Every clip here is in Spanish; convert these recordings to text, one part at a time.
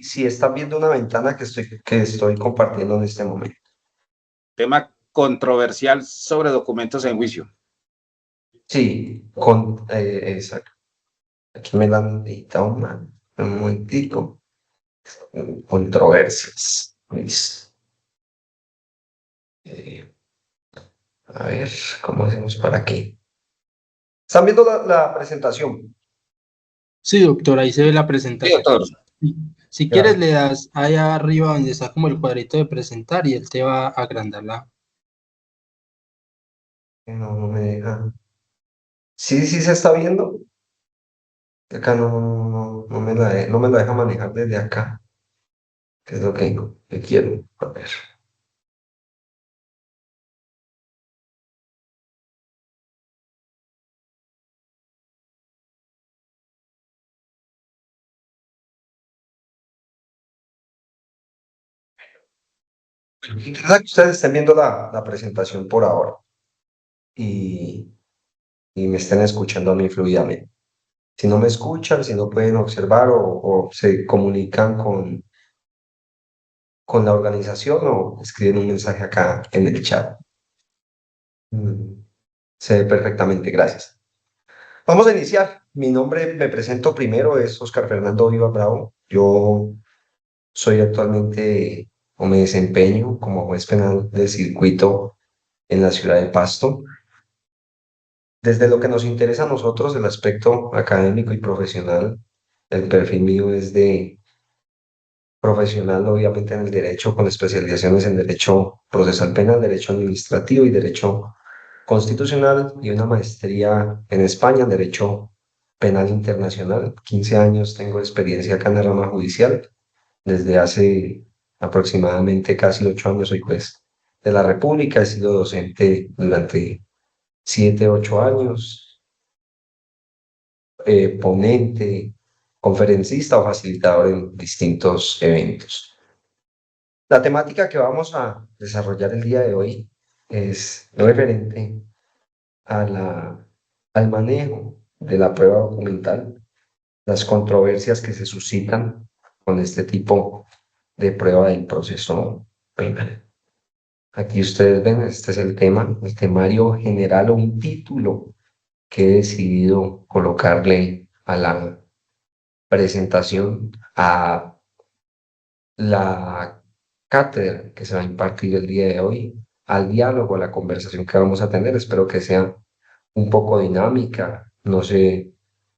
Si están viendo una ventana que estoy compartiendo en este momento. Tema controversial sobre documentos en juicio. Sí, exacto. Aquí me la han editado un momentico. Controversias. Listo. Eh, a ver, ¿cómo hacemos para aquí? ¿Están viendo la presentación? Sí, doctor, ahí se ve la Sí, presentación. doctor. Si quieres, Gracias. le das allá arriba donde está como el cuadrito de presentar y él te va a agrandar la. No, no me deja. Sí, sí se está viendo. Acá no me la deja manejar desde acá. ¿Qué es lo que quiero? A ver. Interesa que ustedes estén viendo la presentación por ahora y, y me estén escuchando a mí fluidamente. Si no me escuchan, si no pueden observar o se comunican con la organización o escriben un mensaje acá en el chat. Mm, Se ve perfectamente, gracias. Vamos a iniciar. Mi nombre, me presento primero, es Oscar Fernando Viva Bravo. Yo soy actualmente o me desempeño como juez penal de circuito en la ciudad de Pasto. Desde lo que nos interesa a nosotros, el aspecto académico y profesional, el perfil mío es de profesional, obviamente, en el derecho, con especializaciones en derecho procesal penal, derecho administrativo y derecho constitucional, y una maestría en España en derecho penal internacional. 15 años tengo experiencia acá en la rama judicial. Desde hace aproximadamente casi 8 años soy juez de la República. He sido docente durante 7, 8 años, ponente, conferencista o facilitador en distintos eventos. La temática que vamos a desarrollar el día de hoy es referente a al manejo de la prueba documental, las controversias que se suscitan con este tipo de prueba del proceso penal. Aquí ustedes ven, este es el tema, el temario general o un título que he decidido colocarle a la presentación, a la cátedra que se va a impartir el día de hoy, al diálogo, a la conversación que vamos a tener. Espero que sea un poco dinámica. No sé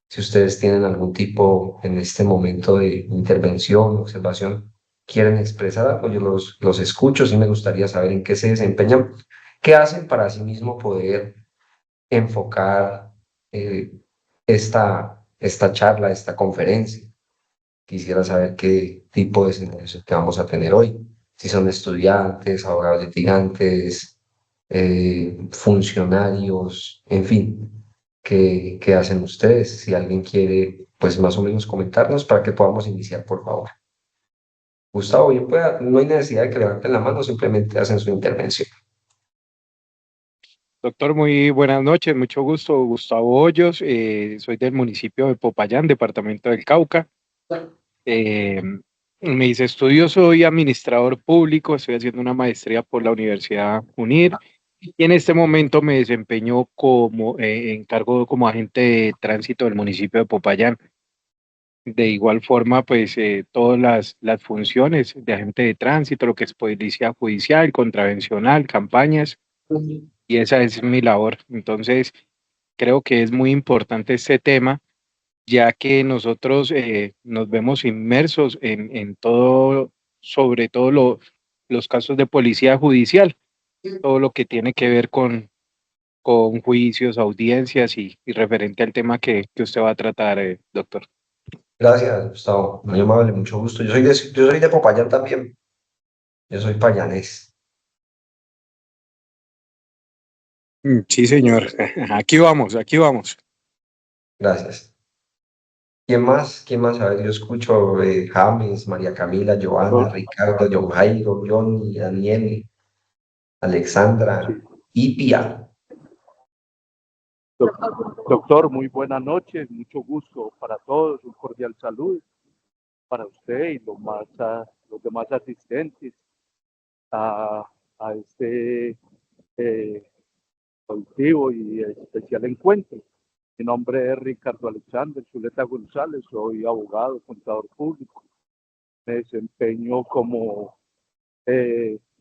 si ustedes tienen algún tipo en este momento de intervención, observación, quieren expresar algo. Yo los escucho, sí me gustaría saber en qué se desempeñan, qué hacen para sí mismo poder enfocar eh, esta charla, esta conferencia. Quisiera saber qué tipo de escenarios que vamos a tener hoy. Si son estudiantes, abogados litigantes, funcionarios, en fin, qué hacen ustedes. Si alguien quiere, pues más o menos comentarnos para que podamos iniciar, por favor. Gustavo, bien pueda, no hay necesidad de que levanten la mano, simplemente hacen su intervención. Doctor, muy buenas noches, mucho gusto. Gustavo Hoyos, soy del municipio de Popayán, departamento del Cauca. Eh, Mis estudios, soy administrador público, estoy haciendo una maestría por la Universidad UNIR y en este momento me desempeño como en cargo como agente de tránsito del municipio de Popayán. De igual forma, pues todas las funciones de agente de tránsito, lo que es policía judicial, contravencional, campañas, y esa es mi labor. Entonces, creo que es muy importante este tema, ya que nosotros nos vemos inmersos en todo, sobre todo los casos de policía judicial, todo lo que tiene que ver con juicios, audiencias y referente al tema que usted va a tratar, doctor. Gracias, Gustavo. Muy amable, mucho gusto. Yo soy de Popayán también. Yo soy payanés. Sí, señor. Aquí vamos, aquí vamos. Gracias. ¿Quién más? ¿Quién más? A ver, yo escucho James, María Camila, Joana, Do- Ricardo, John Jairo, Johnny, Daniel, Alexandra, sí. Ipia. Doctor, muy buenas noches, mucho gusto para todos, un cordial saludo para usted y los demás asistentes a, a este eh, productivo y especial encuentro. Mi nombre es Ricardo Alexander Zuleta González, soy abogado, contador público. Me desempeño como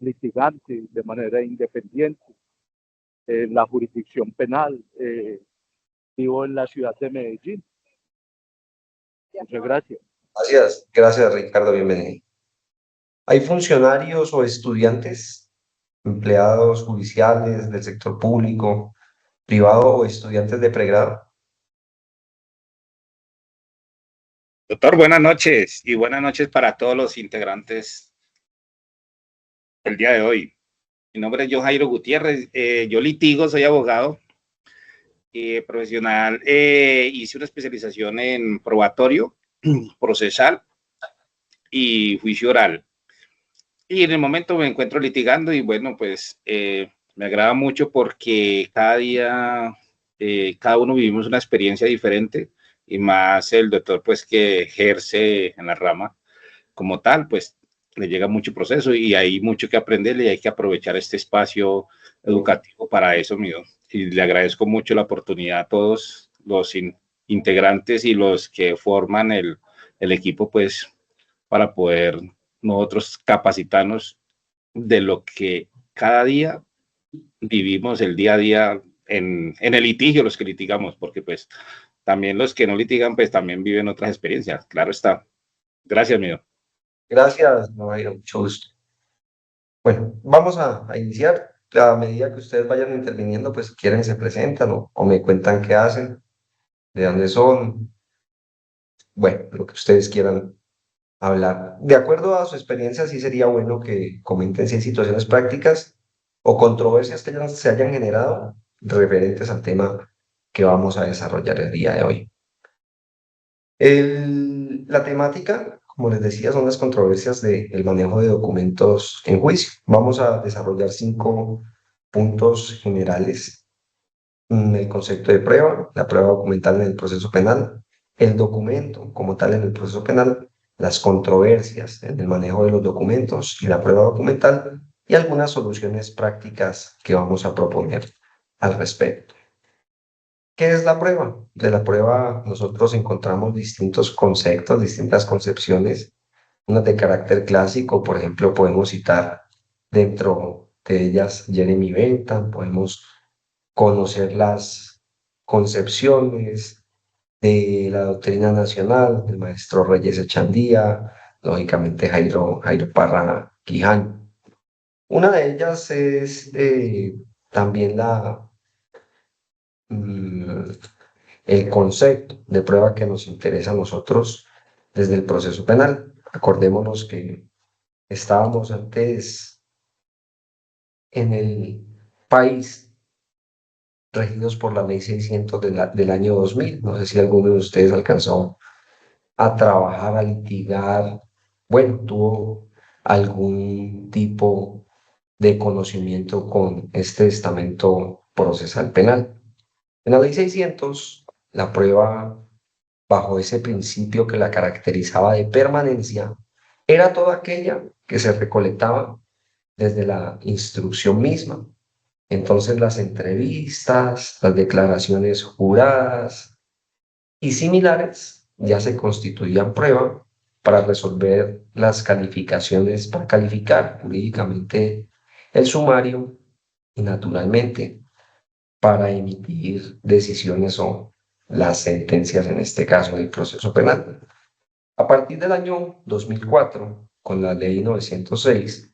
litigante de manera independiente en la jurisdicción penal. Vivo en la ciudad de Medellín. Muchas gracias. Gracias, gracias Ricardo, bienvenido. ¿Hay funcionarios o estudiantes, empleados judiciales del sector público, privado o estudiantes de pregrado? Doctor, buenas noches y buenas noches para todos los integrantes del día de hoy. Mi nombre es John Jairo Gutiérrez, yo litigo, soy abogado profesional, hice una especialización en probatorio, procesal y juicio oral. Y en el momento me encuentro litigando y bueno, pues me agrada mucho porque cada día, cada uno vivimos una experiencia diferente y más el doctor pues que ejerce en la rama como tal, pues le llega mucho proceso y hay mucho que aprender y hay que aprovechar este espacio educativo para eso, mío. Y le agradezco mucho la oportunidad a todos los integrantes y los que forman el equipo, pues, para poder nosotros capacitarnos de lo que cada día vivimos el día a día en el litigio, los que litigamos, porque pues también los que no litigan, pues también viven otras experiencias, claro está. Gracias, mío. Gracias, no, mucho gusto. Bueno, vamos a iniciar. A medida que ustedes vayan interviniendo, pues si quieren se presentan o me cuentan qué hacen, de dónde son, bueno, lo que ustedes quieran hablar. De acuerdo a su experiencia, sí sería bueno que comenten si hay situaciones prácticas o controversias que se hayan generado referentes al tema que vamos a desarrollar el día de hoy. La temática, como les decía, son las controversias del manejo de documentos en juicio. Vamos a desarrollar 5 puntos generales. El concepto de prueba, la prueba documental en el proceso penal, el documento como tal en el proceso penal, las controversias en el manejo de los documentos y la prueba documental y algunas soluciones prácticas que vamos a proponer al respecto. ¿Qué es la prueba? De la prueba nosotros encontramos distintos conceptos, distintas concepciones, unas de carácter clásico, por ejemplo, podemos citar dentro de ellas Jeremy Bentham, podemos conocer las concepciones de la doctrina nacional del maestro Reyes Echandía, lógicamente Jairo Parra Quijano. Una de ellas es también mm, el concepto de prueba que nos interesa a nosotros desde el proceso penal. Acordémonos que estábamos antes en el país regidos por la ley 600 del año 2000. No sé si alguno de ustedes alcanzó a trabajar, a litigar, bueno, tuvo algún tipo de conocimiento con este estamento procesal penal. En la ley 600, la prueba bajo ese principio que la caracterizaba de permanencia, era toda aquella que se recolectaba desde la instrucción misma. Entonces las entrevistas, las declaraciones juradas y similares ya se constituían prueba para resolver las calificaciones, para calificar jurídicamente el sumario y naturalmente para emitir decisiones o las sentencias, en este caso del proceso penal. A partir del año 2004, con la ley 906,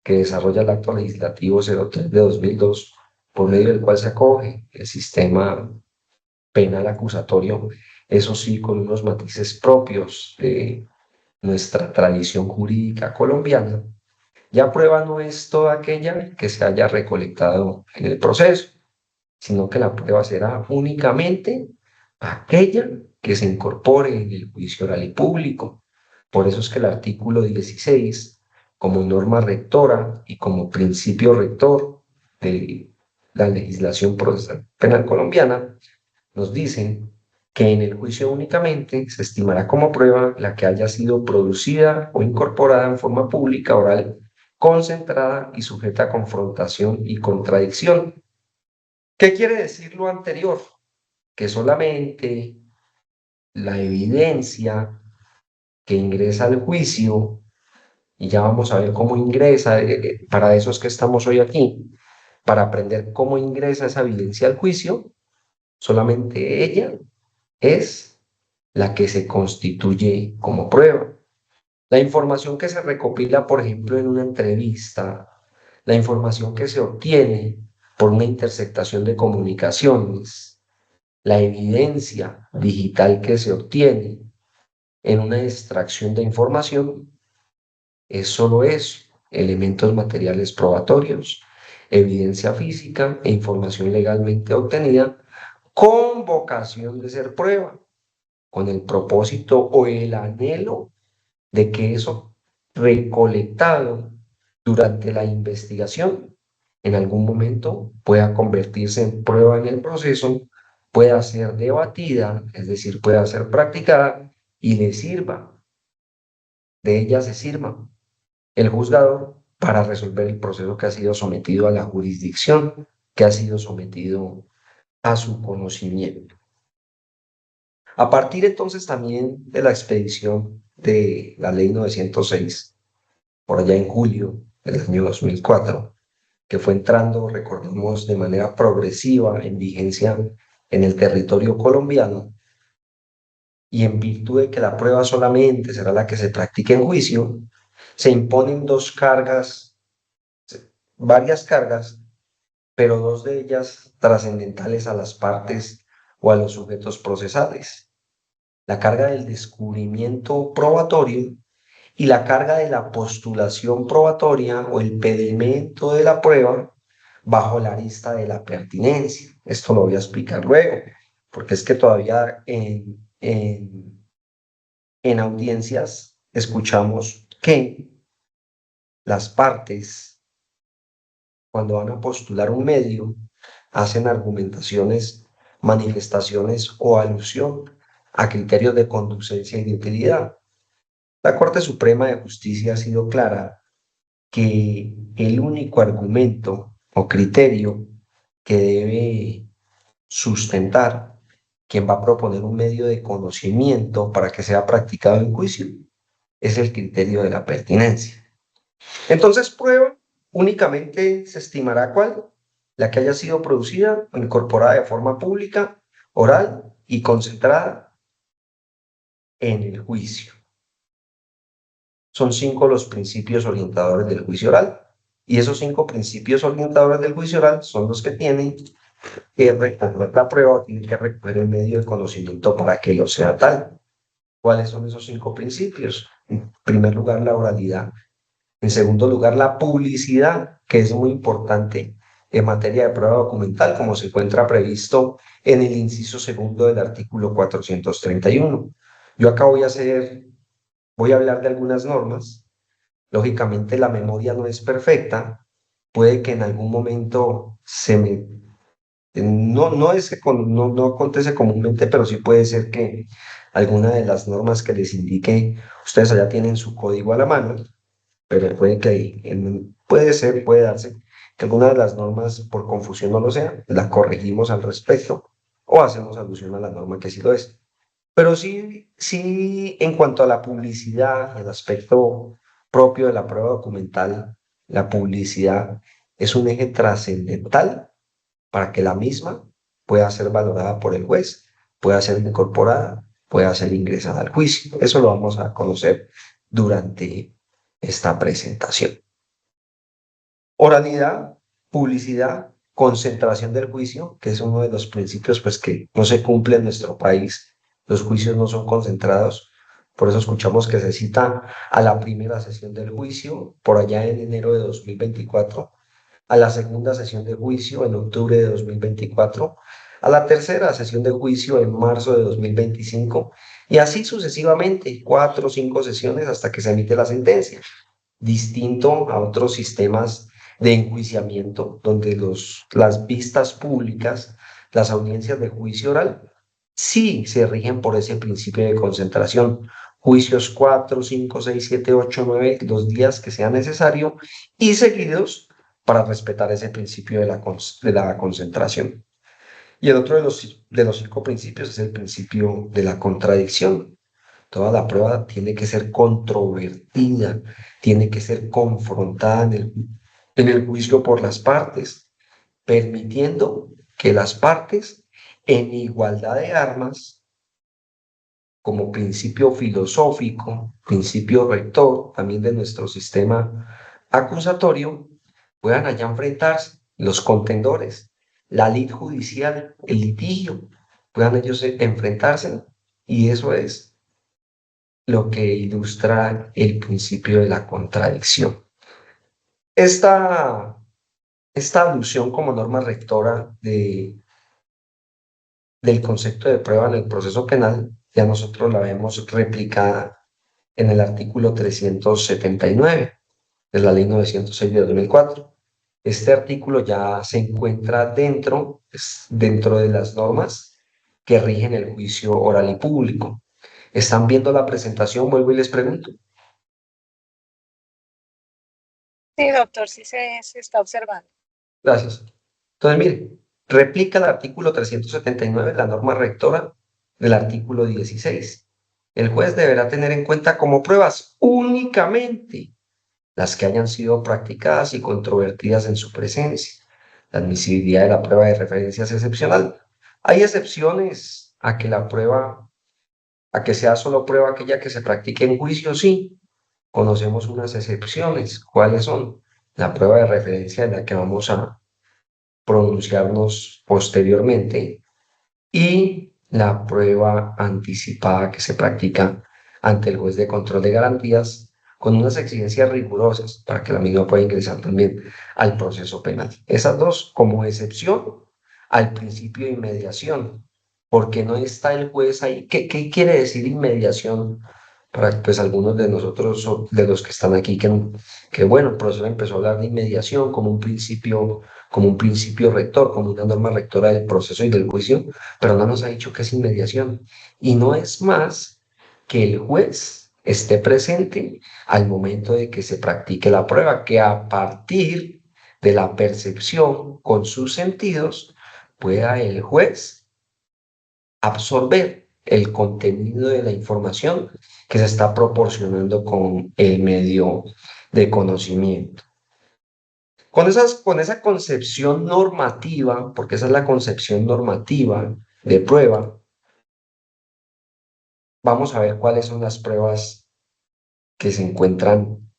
que desarrolla el acto legislativo 03 de 2002, por medio del cual se acoge el sistema penal acusatorio, eso sí, con unos matices propios de nuestra tradición jurídica colombiana, ya prueba no es toda aquella que se haya recolectado en el proceso, sino que la prueba será únicamente aquella que se incorpore en el juicio oral y público. Por eso es que el artículo 16, como norma rectora y como principio rector de la legislación procesal penal colombiana, nos dicen que en el juicio únicamente se estimará como prueba la que haya sido producida o incorporada en forma pública, oral, concentrada y sujeta a confrontación y contradicción. ¿Qué quiere decir lo anterior? Que solamente la evidencia que ingresa al juicio, y ya vamos a ver cómo ingresa, para eso es que estamos hoy aquí, para aprender cómo ingresa esa evidencia al juicio, solamente ella es la que se constituye como prueba. La información que se recopila, por ejemplo, en una entrevista, la información que se obtiene por una interceptación de comunicaciones, la evidencia digital que se obtiene en una extracción de información, es solo eso, elementos materiales probatorios, evidencia física e información legalmente obtenida con vocación de ser prueba, con el propósito o el anhelo de que eso recolectado durante la investigación en algún momento pueda convertirse en prueba en el proceso, pueda ser debatida, es decir, pueda ser practicada y le sirva, de ella se sirva el juzgador para resolver el proceso que ha sido sometido a la jurisdicción, que ha sido sometido a su conocimiento. A partir entonces también de la expedición de la Ley 906, por allá en julio del año 2004, que fue entrando, recordemos, de manera progresiva en vigencia en el territorio colombiano, y en virtud de que la prueba solamente será la que se practique en juicio, se imponen dos cargas, varias cargas, pero dos de ellas trascendentales a las partes o a los sujetos procesales: la carga del descubrimiento probatorio y la carga de la postulación probatoria o el pedimento de la prueba bajo la arista de la pertinencia. Esto lo voy a explicar luego, porque es que todavía en audiencias escuchamos que las partes, cuando van a postular un medio, hacen argumentaciones, manifestaciones o alusión a criterios de conducencia y de utilidad. La Corte Suprema de Justicia ha sido clara que el único argumento o criterio que debe sustentar quien va a proponer un medio de conocimiento para que sea practicado en juicio es el criterio de la pertinencia. Entonces, prueba únicamente se estimará ¿cuál? La que haya sido producida o incorporada de forma pública, oral y concentrada en el juicio. Son 5 los principios orientadores del juicio oral, y esos 5 principios orientadores del juicio oral son los que tienen que recoger la prueba o tienen que recoger el medio de conocimiento para que lo sea tal. ¿Cuáles son esos 5 principios? En primer lugar, la oralidad. En segundo lugar, la publicidad, que es muy importante en materia de prueba documental, como se encuentra previsto en el inciso segundo del artículo 431. Yo acá voy a hablar de algunas normas. Lógicamente, la memoria no es perfecta. Puede que en algún momento no acontece comúnmente, pero sí puede ser que alguna de las normas que les indique, ustedes allá tienen su código a la mano, pero puede darse que alguna de las normas por confusión no lo sea, la corregimos al respecto o hacemos alusión a la norma que sí lo es. Pero sí, en cuanto a la publicidad, el aspecto propio de la prueba documental, la publicidad es un eje trascendental para que la misma pueda ser valorada por el juez, pueda ser incorporada, pueda ser ingresada al juicio. Eso lo vamos a conocer durante esta presentación. Oralidad, publicidad, concentración del juicio, que es uno de los principios pues, que no se cumple en nuestro país. Los juicios no son concentrados. Por eso escuchamos que se cita a la primera sesión del juicio, por allá en enero de 2024, a la segunda sesión de juicio en octubre de 2024, a la tercera sesión de juicio en marzo de 2025 y así sucesivamente, 4 o 5 sesiones hasta que se emite la sentencia, distinto a otros sistemas de enjuiciamiento donde las vistas públicas, las audiencias de juicio oral, sí se rigen por ese principio de concentración. Juicios 4, 5, 6, 7, 8, 9, los días que sea necesario y seguidos para respetar ese principio de la concentración. Y el otro de los 5 principios es el principio de la contradicción. Toda la prueba tiene que ser controvertida, tiene que ser confrontada en el juicio por las partes, permitiendo que las partes, en igualdad de armas, como principio filosófico, principio rector también de nuestro sistema acusatorio, puedan allá enfrentarse los contendores, la lid judicial, el litigio, puedan ellos enfrentarse y eso es lo que ilustra el principio de la contradicción. Esta alusión como norma rectora del concepto de prueba en el proceso penal, ya nosotros la vemos replicada en el artículo 379 de la Ley 906 de 2004. Este artículo ya se encuentra dentro de las normas que rigen el juicio oral y público. ¿Están viendo la presentación? Vuelvo y les pregunto. Sí, doctor, sí se está observando. Gracias. Entonces, mire, replica el artículo 379, la norma rectora del artículo 16. El juez deberá tener en cuenta como pruebas únicamente las que hayan sido practicadas y controvertidas en su presencia. La admisibilidad de la prueba de referencia es excepcional. Hay excepciones a que sea solo prueba aquella que se practique en juicio, sí. Conocemos unas excepciones. ¿Cuáles son? La prueba de referencia en la que vamos a pronunciarnos posteriormente y la prueba anticipada que se practica ante el juez de control de garantías con unas exigencias rigurosas para que la misma pueda ingresar también al proceso penal. Esas dos como excepción al principio de inmediación, porque no está el juez ahí. ¿Qué quiere decir inmediación? Para pues algunos de nosotros, de los que están aquí, que bueno, el profesor empezó a hablar de inmediación como un principio rector, como una norma rectora del proceso y del juicio, pero no nos ha dicho qué es inmediación. Y no es más que el juez esté presente al momento de que se practique la prueba, que a partir de la percepción con sus sentidos pueda el juez absorber el contenido de la información que se está proporcionando con el medio de conocimiento. Con esa concepción normativa, porque esa es la concepción normativa de prueba, vamos a ver cuáles son las pruebas que se encuentran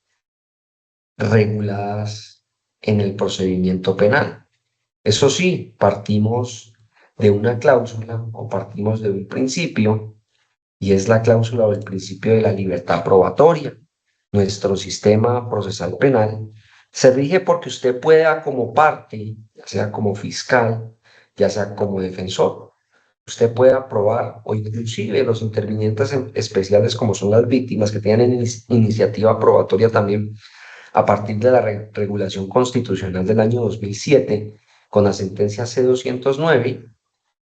reguladas en el procedimiento penal. Eso sí, partimos de una cláusula o partimos de un principio, y es la cláusula o el principio de la libertad probatoria. Nuestro sistema procesal penal se rige porque usted pueda como parte, ya sea como fiscal, ya sea como defensor, usted pueda probar o inclusive los intervinientes especiales como son las víctimas que tienen iniciativa probatoria también a partir de la regulación constitucional del año 2007 con la sentencia C-209,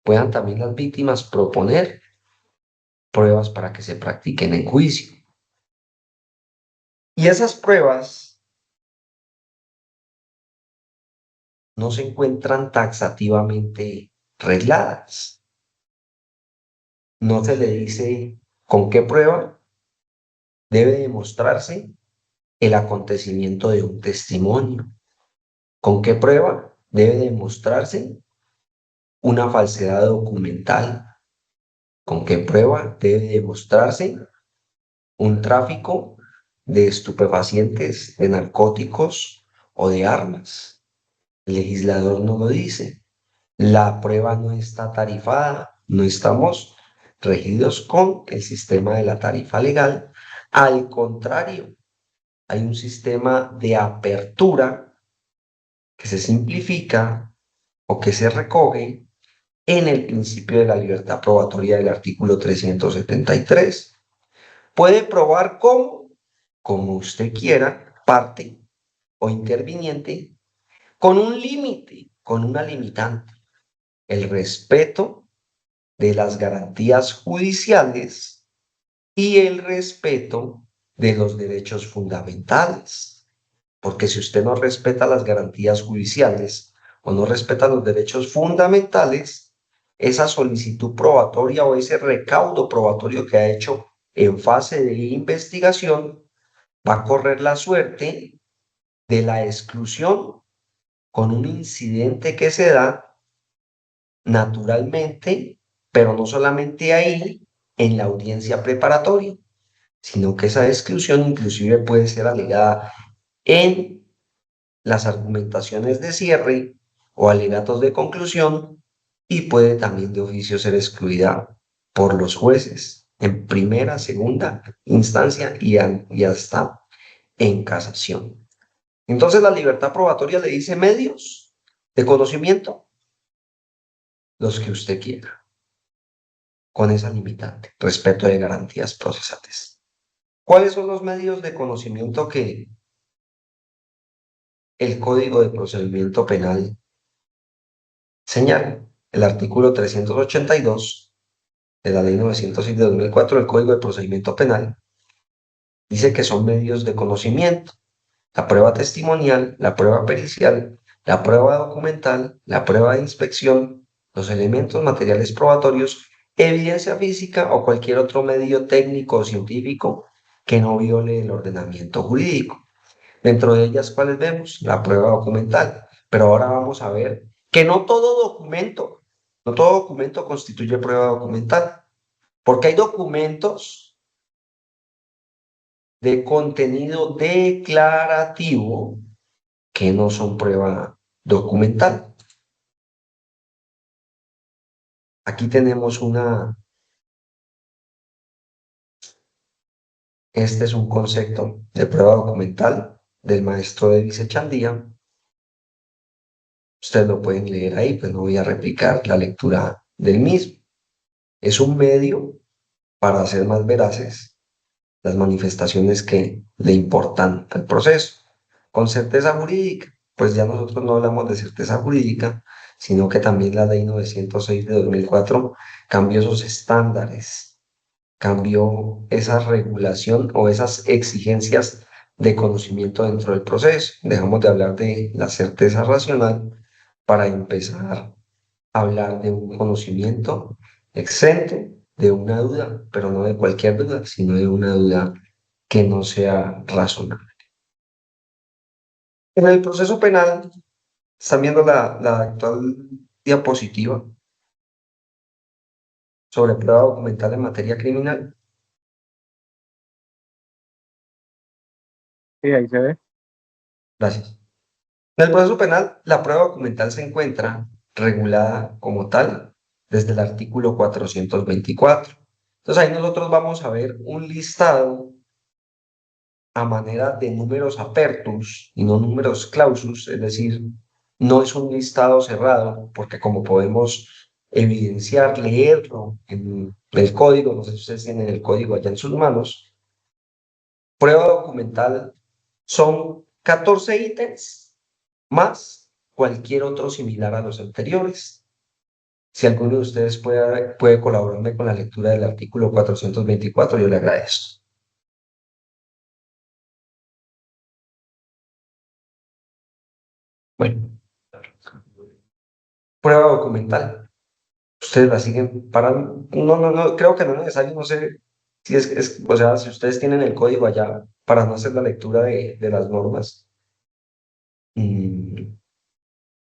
puedan también las víctimas proponer pruebas para que se practiquen en juicio. Y esas pruebas no se encuentran taxativamente regladas. No se le dice con qué prueba debe demostrarse el acontecimiento de un testimonio, con qué prueba debe demostrarse una falsedad documental, con qué prueba debe demostrarse un tráfico de estupefacientes, de narcóticos o de armas. El legislador no lo dice. La prueba no está tarifada, no estamos regidos con el sistema de la tarifa legal. Al contrario, hay un sistema de apertura que se simplifica o que se recoge en el principio de la libertad probatoria del artículo 373. Puede probar como usted quiera, parte o interviniente, con un límite, con una limitante, el respeto de las garantías judiciales y el respeto de los derechos fundamentales. Porque si usted no respeta las garantías judiciales o no respeta los derechos fundamentales, esa solicitud probatoria o ese recaudo probatorio que ha hecho en fase de investigación va a correr la suerte de la exclusión con un incidente que se da naturalmente, pero no solamente ahí, en la audiencia preparatoria, sino que esa exclusión inclusive puede ser alegada en las argumentaciones de cierre o alegatos de conclusión y puede también de oficio ser excluida por los jueces en primera, segunda instancia y hasta en casación. Entonces la libertad probatoria le dice medios de conocimiento, los que usted quiera, con esa limitante, respeto de garantías procesales. ¿Cuáles son los medios de conocimiento que el Código de Procedimiento Penal señala? El artículo 382 de la Ley 906 de 2004 del Código de Procedimiento Penal dice que son medios de conocimiento: la prueba testimonial, la prueba pericial, la prueba documental, la prueba de inspección, los elementos materiales probatorios, evidencia física o cualquier otro medio técnico o científico que no viole el ordenamiento jurídico. Dentro de ellas, ¿cuáles vemos? La prueba documental. Pero ahora vamos a ver que no todo documento constituye prueba documental, porque hay documentos de contenido declarativo que no son prueba documental. Aquí tenemos este es un concepto de prueba documental del maestro David Echandía. Ustedes lo pueden leer ahí, pues no voy a replicar la lectura del mismo. Es un medio para hacer más veraces las manifestaciones que le importan al proceso. Con certeza jurídica, pues ya nosotros no hablamos de certeza jurídica, sino que también la Ley 906 de 2004 cambió esos estándares, cambió esa regulación o esas exigencias de conocimiento dentro del proceso. Dejamos de hablar de la certeza racional para empezar a hablar de un conocimiento exento de una duda, pero no de cualquier duda, sino de una duda que no sea razonable. En el proceso penal, están viendo la actual diapositiva sobre prueba documental en materia criminal. Sí, ahí se ve. Gracias. En el proceso penal, la prueba documental se encuentra regulada como tal desde el artículo 424. Entonces ahí nosotros vamos a ver un listado a manera de números apertus y no números clausus, es decir, no es un listado cerrado, porque como podemos evidenciar, leerlo en el código, no sé si ustedes tienen el código allá en sus manos, prueba documental son 14 ítems más cualquier otro similar a los anteriores. Si alguno de ustedes puede colaborarme con la lectura del artículo 424, yo le agradezco. Bueno, prueba documental. Ustedes la siguen para... No, creo que no es necesario, no sé si o sea, si ustedes tienen el código allá para no hacer la lectura de las normas,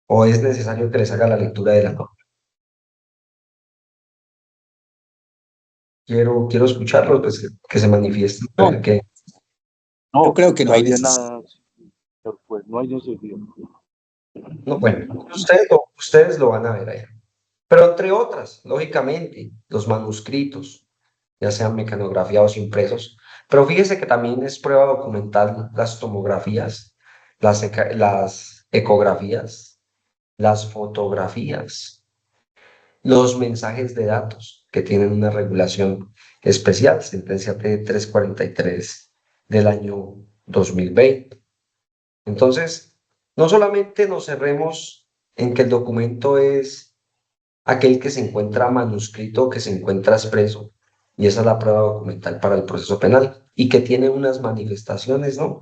o es necesario que les haga la lectura de la norma. Quiero escucharlos, pues que se manifiesten. No. Que, No, Yo creo que no hay nadie necesidad. nada, señor juez, no hay necesidad. no, bueno, ustedes lo van a ver allá. Pero entre otras, lógicamente, los manuscritos, ya sean mecanografiados, impresos, pero fíjese que también es prueba documental las tomografías, las ecografías, las fotografías, los mensajes de datos que tienen una regulación especial, sentencia T343 del año 2020. Entonces, no solamente nos cerremos en que el documento es aquel que se encuentra manuscrito o que se encuentra expreso, y esa es la prueba documental para el proceso penal, y que tiene unas manifestaciones, ¿no?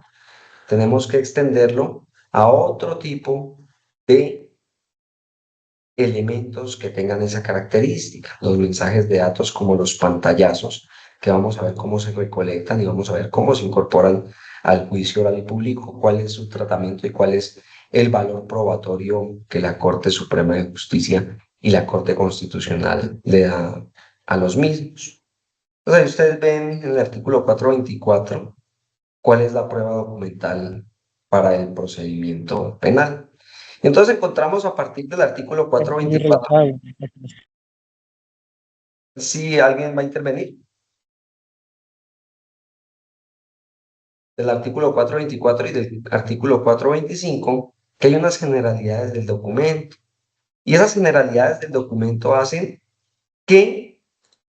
Tenemos que extenderlo a otro tipo de elementos que tengan esa característica, los mensajes de datos como los pantallazos, que vamos a ver cómo se recolectan y vamos a ver cómo se incorporan al juicio oral y público, cuál es su tratamiento y cuál es el valor probatorio que la Corte Suprema de Justicia y la Corte Constitucional le da a los mismos. Entonces, ahí ustedes ven en el artículo 424 cuál es la prueba documental para el procedimiento penal. Entonces encontramos a partir del artículo 424, si alguien va a intervenir, del artículo 424 y del artículo 425, que hay unas generalidades del documento. Y esas generalidades del documento hacen que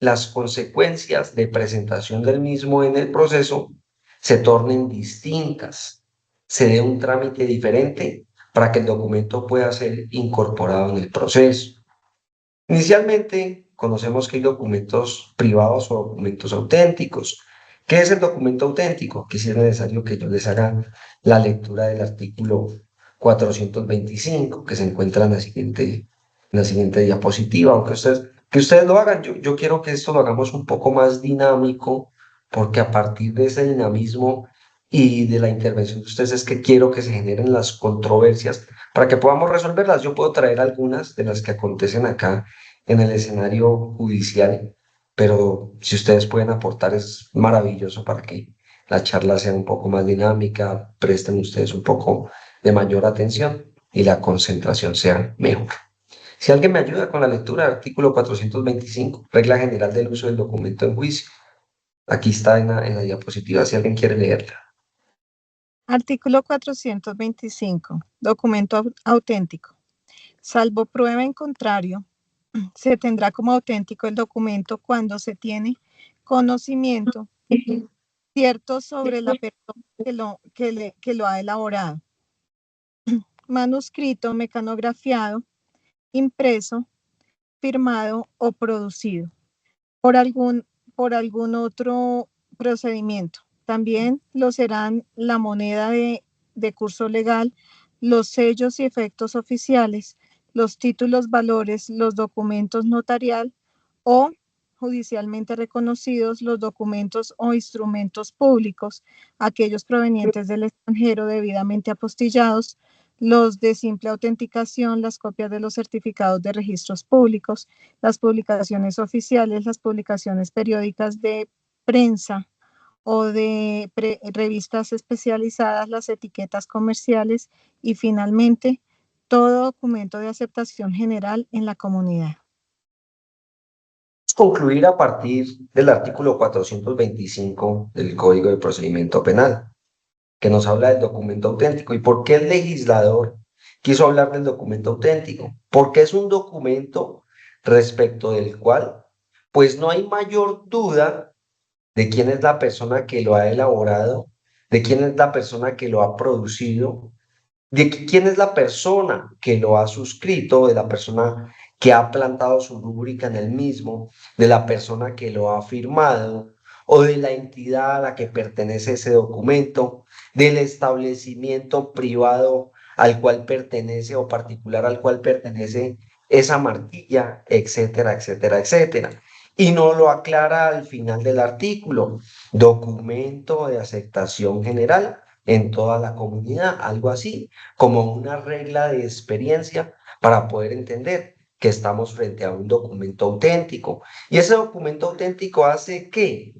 las consecuencias de presentación del mismo en el proceso se tornen distintas, se dé un trámite diferente para que el documento pueda ser incorporado en el proceso. Inicialmente, conocemos que hay documentos privados o documentos auténticos. ¿Qué es el documento auténtico? Que si es necesario que yo les haga la lectura del artículo 425, que se encuentra en la siguiente diapositiva, aunque que ustedes lo hagan. Yo quiero que esto lo hagamos un poco más dinámico, porque a partir de ese dinamismo y de la intervención de ustedes es que quiero que se generen las controversias para que podamos resolverlas. Yo puedo traer algunas de las que acontecen acá en el escenario judicial, pero si ustedes pueden aportar es maravilloso para que la charla sea un poco más dinámica, presten ustedes un poco de mayor atención y la concentración sea mejor. Si alguien me ayuda con la lectura del artículo 425, regla general del uso del documento en juicio. Aquí está en la diapositiva si alguien quiere leerla. Artículo 425. Documento auténtico. Salvo prueba en contrario, se tendrá como auténtico el documento cuando se tiene conocimiento cierto sobre la persona que lo ha elaborado. Manuscrito, mecanografiado, impreso, firmado o producido por algún otro procedimiento. También lo serán la moneda de curso legal, los sellos y efectos oficiales, los títulos, valores, los documentos notarial o judicialmente reconocidos, los documentos o instrumentos públicos, aquellos provenientes del extranjero debidamente apostillados, los de simple autenticación, las copias de los certificados de registros públicos, las publicaciones oficiales, las publicaciones periódicas de prensa o de revistas especializadas, las etiquetas comerciales y finalmente todo documento de aceptación general en la comunidad. Concluir a partir del artículo 425 del Código de Procedimiento Penal, que nos habla del documento auténtico. ¿Y por qué el legislador quiso hablar del documento auténtico? Porque es un documento respecto del cual, pues no hay mayor duda de quién es la persona que lo ha elaborado, de quién es la persona que lo ha producido, de quién es la persona que lo ha suscrito, de la persona que ha plantado su rúbrica en el mismo, de la persona que lo ha firmado o de la entidad a la que pertenece ese documento, del establecimiento privado al cual pertenece o particular al cual pertenece esa marquilla, etcétera, etcétera, etcétera. Y no lo aclara al final del artículo, documento de aceptación general en toda la comunidad, algo así como una regla de experiencia para poder entender que estamos frente a un documento auténtico. Y ese documento auténtico hace que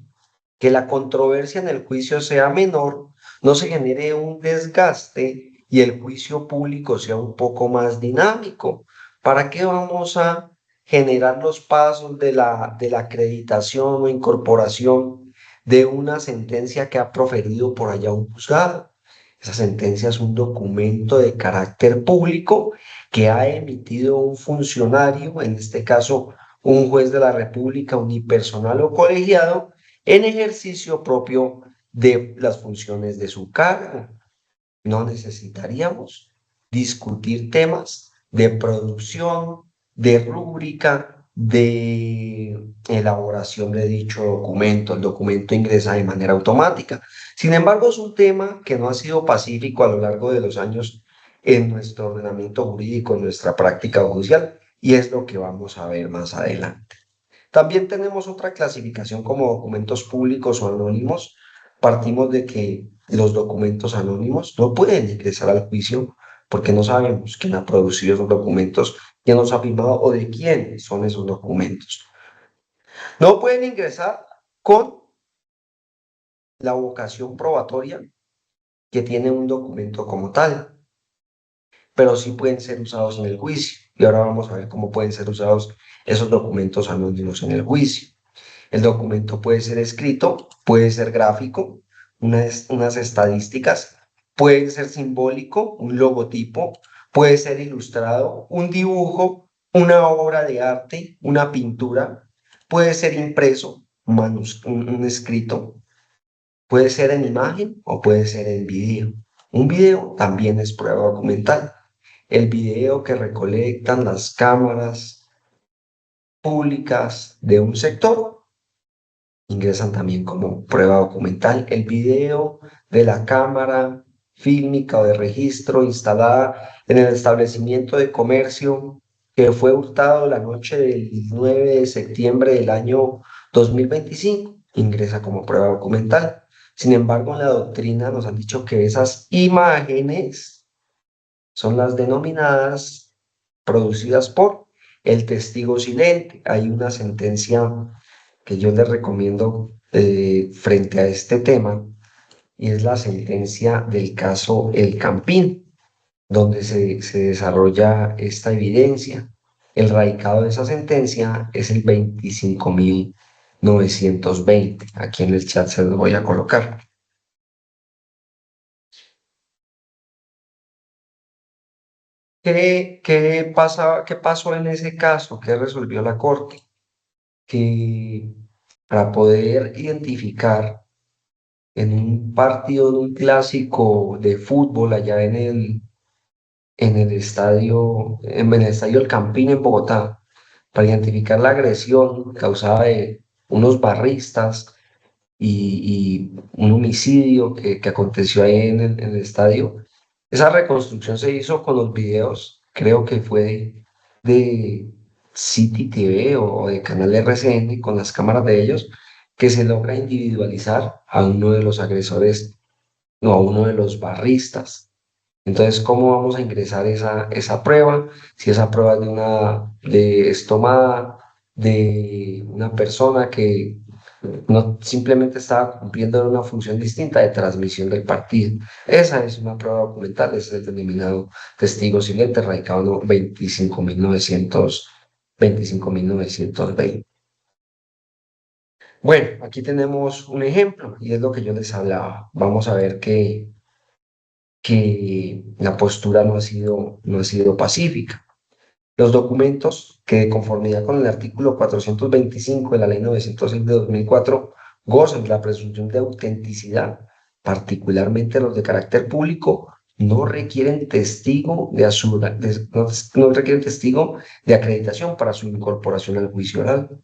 la controversia en el juicio sea menor, no se genere un desgaste y el juicio público sea un poco más dinámico. ¿Para qué vamos a generar los pasos de la acreditación o incorporación de una sentencia que ha proferido por allá un juzgado? Esa sentencia es un documento de carácter público que ha emitido un funcionario, en este caso un juez de la República, unipersonal o colegiado, en ejercicio propio de las funciones de su cargo. No necesitaríamos discutir temas de producción, de rúbrica, de elaboración de dicho documento. El documento ingresa de manera automática. Sin embargo, es un tema que no ha sido pacífico a lo largo de los años en nuestro ordenamiento jurídico, en nuestra práctica judicial, y es lo que vamos a ver más adelante. También tenemos otra clasificación como documentos públicos o anónimos. Partimos de que los documentos anónimos no pueden ingresar al juicio porque no sabemos quién ha producido esos documentos, quién los ha firmado o de quién son esos documentos. No pueden ingresar con la vocación probatoria que tiene un documento como tal, pero sí pueden ser usados en el juicio. Y ahora vamos a ver cómo pueden ser usados esos documentos anónimos en el juicio. El documento puede ser escrito, puede ser gráfico, unas estadísticas, puede ser simbólico, un logotipo, puede ser ilustrado, un dibujo, una obra de arte, una pintura, puede ser impreso, un escrito, puede ser en imagen o puede ser en video. Un video también es prueba documental. El video que recolectan las cámaras públicas de un sector ingresan también como prueba documental. El video de la cámara fílmica o de registro instalada en el establecimiento de comercio que fue hurtado la noche del 9 de septiembre del año 2025 ingresa como prueba documental. Sin embargo, en la doctrina nos han dicho que esas imágenes son las denominadas producidas por el testigo silente. Hay una sentencia que yo les recomiendo frente a este tema, y es la sentencia del caso El Campín, donde se desarrolla esta evidencia. El radicado de esa sentencia es el 25.920. Aquí en el chat se los voy a colocar. ¿Qué pasó en ese caso? ¿Qué resolvió la Corte? Que para poder identificar en un partido de un clásico de fútbol allá en el estadio El Campín en Bogotá, para identificar la agresión causada de unos barristas y un homicidio que aconteció ahí en el estadio. Esa reconstrucción se hizo con los videos, creo que fue de City TV o de Canal RCN, con las cámaras de ellos, que se logra individualizar a uno de los agresores, no, a uno de los barristas. Entonces, ¿cómo vamos a ingresar esa prueba? Si esa prueba es tomada de una persona que no simplemente estaba cumpliendo una función distinta de transmisión del partido. Esa es una prueba documental, ese es el denominado testigo silente, radicado en 25.920. Bueno, aquí tenemos un ejemplo y es lo que yo les hablaba. Vamos a ver que la postura no ha sido pacífica. Los documentos que, de conformidad con el artículo 425 de la Ley 906 de 2004, gozan de la presunción de autenticidad, particularmente los de carácter público, no requieren testigo no requieren testigo de acreditación para su incorporación al juicio oral.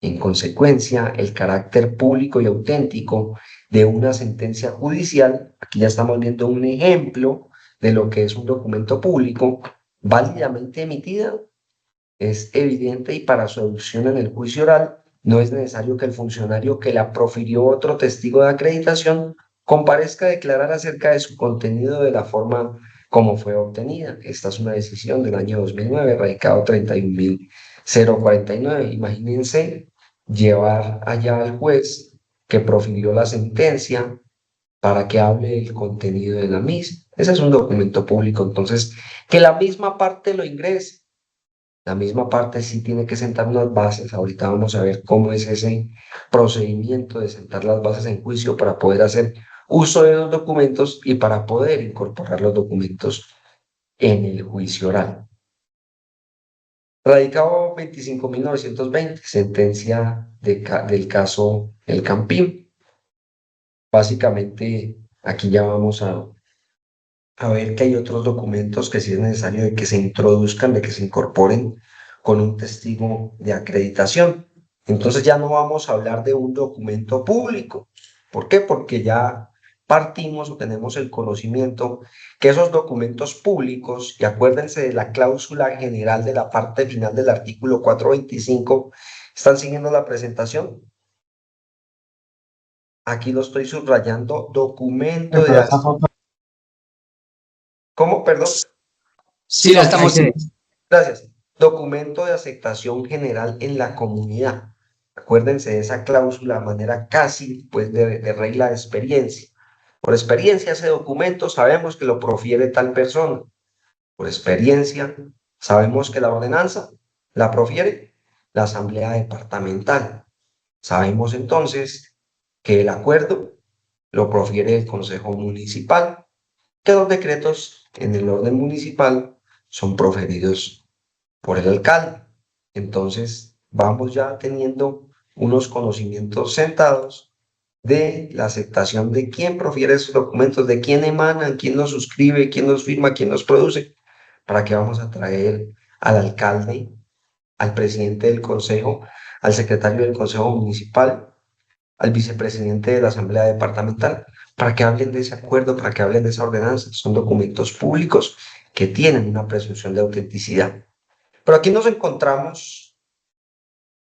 En consecuencia, el carácter público y auténtico de una sentencia judicial, aquí ya estamos viendo un ejemplo de lo que es un documento público, válidamente emitida, es evidente, y para su adopción en el juicio oral no es necesario que el funcionario que la profirió otro testigo de acreditación comparezca a declarar acerca de su contenido de la forma como fue obtenida. Esta es una decisión del año 2009, radicado 31.049. Imagínense llevar allá al juez que profirió la sentencia para que hable del contenido de la misma. Ese es un documento público, entonces, que la misma parte lo ingrese. La misma parte sí tiene que sentar unas bases. Ahorita vamos a ver cómo es ese procedimiento de sentar las bases en juicio para poder hacer uso de los documentos y para poder incorporar los documentos en el juicio oral. Radicado 25.920, sentencia del caso El Campín. Básicamente, aquí ya vamos a ver que hay otros documentos que sí es necesario de que se introduzcan, de que se incorporen con un testigo de acreditación. Entonces ya no vamos a hablar de un documento público. ¿Por qué? Porque ya partimos o tenemos el conocimiento que esos documentos públicos, y acuérdense de la cláusula general de la parte final del artículo 425, ¿están siguiendo la presentación? Aquí lo estoy subrayando, documento de... ¿Cómo? Perdón. Sí, la estamos. Gracias. Documento de aceptación general en la comunidad. Acuérdense de esa cláusula de manera casi pues, de regla de experiencia. Por experiencia, ese documento sabemos que lo profiere tal persona. Por experiencia, sabemos que la ordenanza la profiere la Asamblea Departamental. Sabemos entonces que el acuerdo lo profiere el Consejo Municipal, que los decretos en el orden municipal son proferidos por el alcalde. Entonces, vamos ya teniendo unos conocimientos sentados de la aceptación de quién profiere esos documentos, de quién emanan, quién los suscribe, quién los firma, quién los produce, para que vamos a traer al alcalde, al presidente del consejo, al secretario del consejo municipal, al vicepresidente de la asamblea departamental, para que hablen de ese acuerdo, para que hablen de esa ordenanza. Son documentos públicos que tienen una presunción de autenticidad. Pero aquí nos encontramos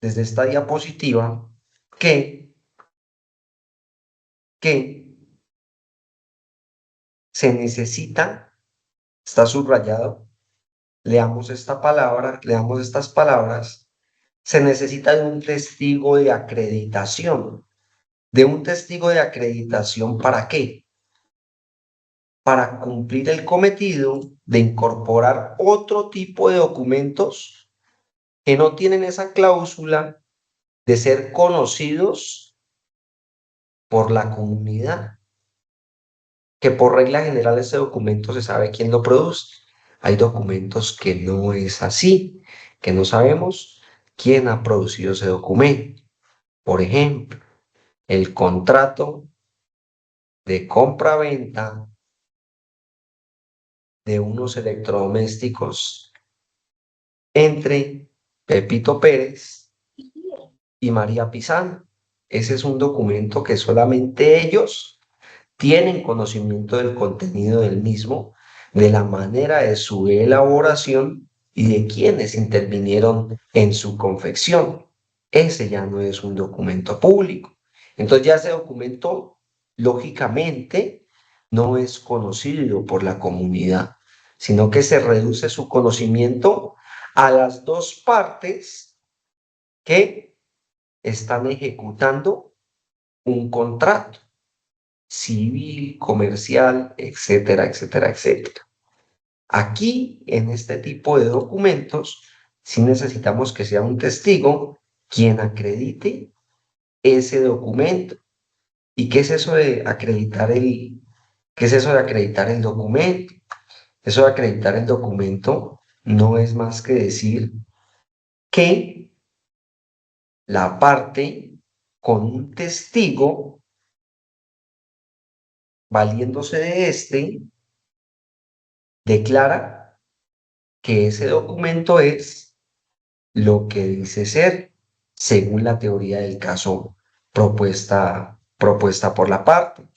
desde esta diapositiva que se necesita, está subrayado, leamos esta palabra, leamos estas palabras, se necesita de un testigo de acreditación. ¿De un testigo de acreditación para qué? Para cumplir el cometido de incorporar otro tipo de documentos que no tienen esa cláusula de ser conocidos por la comunidad, que por regla general ese documento se sabe quién lo produce. Hay documentos que no es así, que no sabemos quién ha producido ese documento. Por ejemplo, el contrato de compra-venta de unos electrodomésticos entre Pepito Pérez y María Pizano. Ese es un documento que solamente ellos tienen conocimiento del contenido del mismo, de la manera de su elaboración y de quienes intervinieron en su confección. Ese ya no es un documento público. Entonces ya ese documento, lógicamente, no es conocido por la comunidad, sino que se reduce su conocimiento a las dos partes que están ejecutando un contrato civil, comercial, etcétera, etcétera, etcétera. Aquí, en este tipo de documentos, sí necesitamos que sea un testigo quien acredite ese documento. ¿Y qué es eso de acreditar qué es eso de acreditar el documento? Eso de acreditar el documento no es más que decir que la parte con un testigo, valiéndose de este, declara que ese documento es lo que dice ser, según la teoría del caso propuesta por la parte.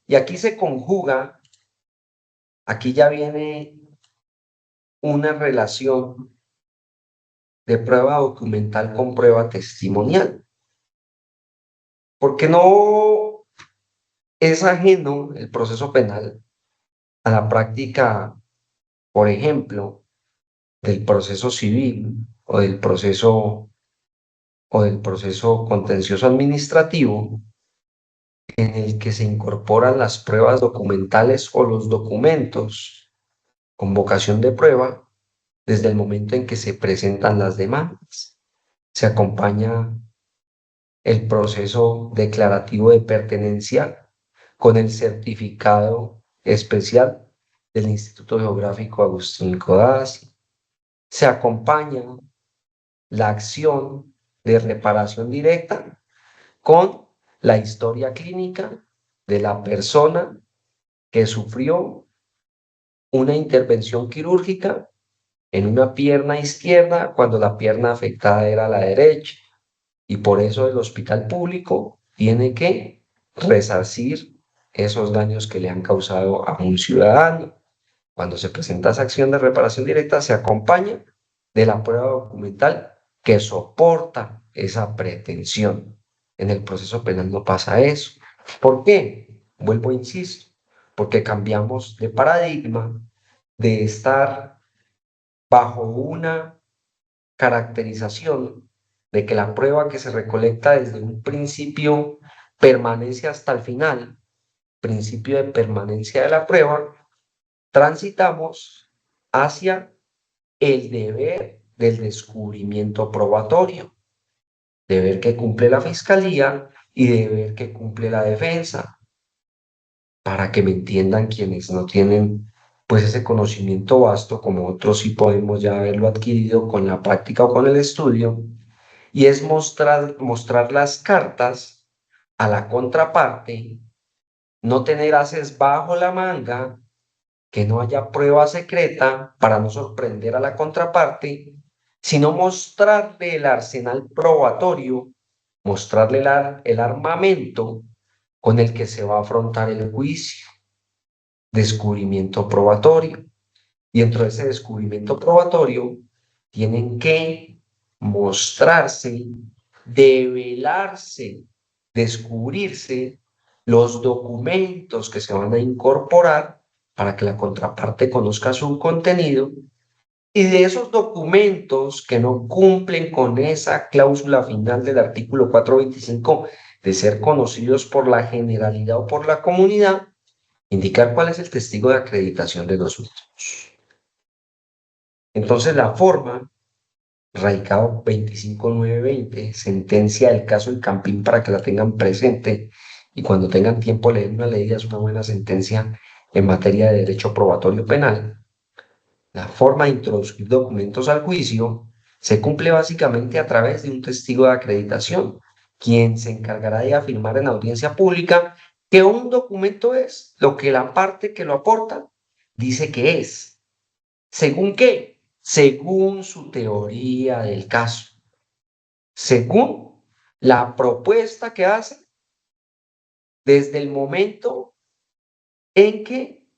Y aquí se conjuga, aquí ya viene una relación de prueba documental con prueba testimonial. Porque no es ajeno el proceso penal a la práctica, por ejemplo, del proceso civil o del proceso contencioso administrativo, en el que se incorporan las pruebas documentales o los documentos con vocación de prueba desde el momento en que se presentan las demandas. Se acompaña el proceso declarativo de pertenencia con el certificado especial del Instituto Geográfico Agustín Codazzi. Se acompaña la acción de reparación directa con la historia clínica de la persona que sufrió una intervención quirúrgica en una pierna izquierda cuando la pierna afectada era la derecha, y por eso el hospital público tiene que resarcir esos daños que le han causado a un ciudadano. Cuando se presenta esa acción de reparación directa, se acompaña de la prueba documental que soporta esa pretensión. En el proceso penal no pasa eso. ¿Por qué? Vuelvo e insisto, porque cambiamos de paradigma de estar bajo una caracterización de que la prueba que se recolecta desde un principio permanece hasta el final, principio de permanencia de la prueba, transitamos hacia el deber del descubrimiento probatorio, deber que cumple la fiscalía y deber que cumple la defensa, para que me entiendan quienes no tienen pues ese conocimiento vasto, como otros sí podemos ya haberlo adquirido con la práctica o con el estudio, y es mostrar las cartas a la contraparte, no tener ases bajo la manga, que no haya prueba secreta para no sorprender a la contraparte, sino mostrarle el arsenal probatorio, mostrarle el armamento con el que se va a afrontar el juicio. Descubrimiento probatorio. Y dentro de ese descubrimiento probatorio tienen que mostrarse, develarse, descubrirse los documentos que se van a incorporar para que la contraparte conozca su contenido, y de esos documentos que no cumplen con esa cláusula final del artículo 425 de ser conocidos por la generalidad o por la comunidad, indicar cuál es el testigo de acreditación de los mismos. Entonces, la forma, radicado 25920, sentencia del caso del Campín para que la tengan presente, y cuando tengan tiempo leer una ley, es una buena sentencia en materia de derecho probatorio penal. La forma de introducir documentos al juicio se cumple básicamente a través de un testigo de acreditación, quien se encargará de afirmar en audiencia pública que un documento es lo que la parte que lo aporta dice que es. ¿Según qué? Según su teoría del caso, según la propuesta que hace desde el momento en que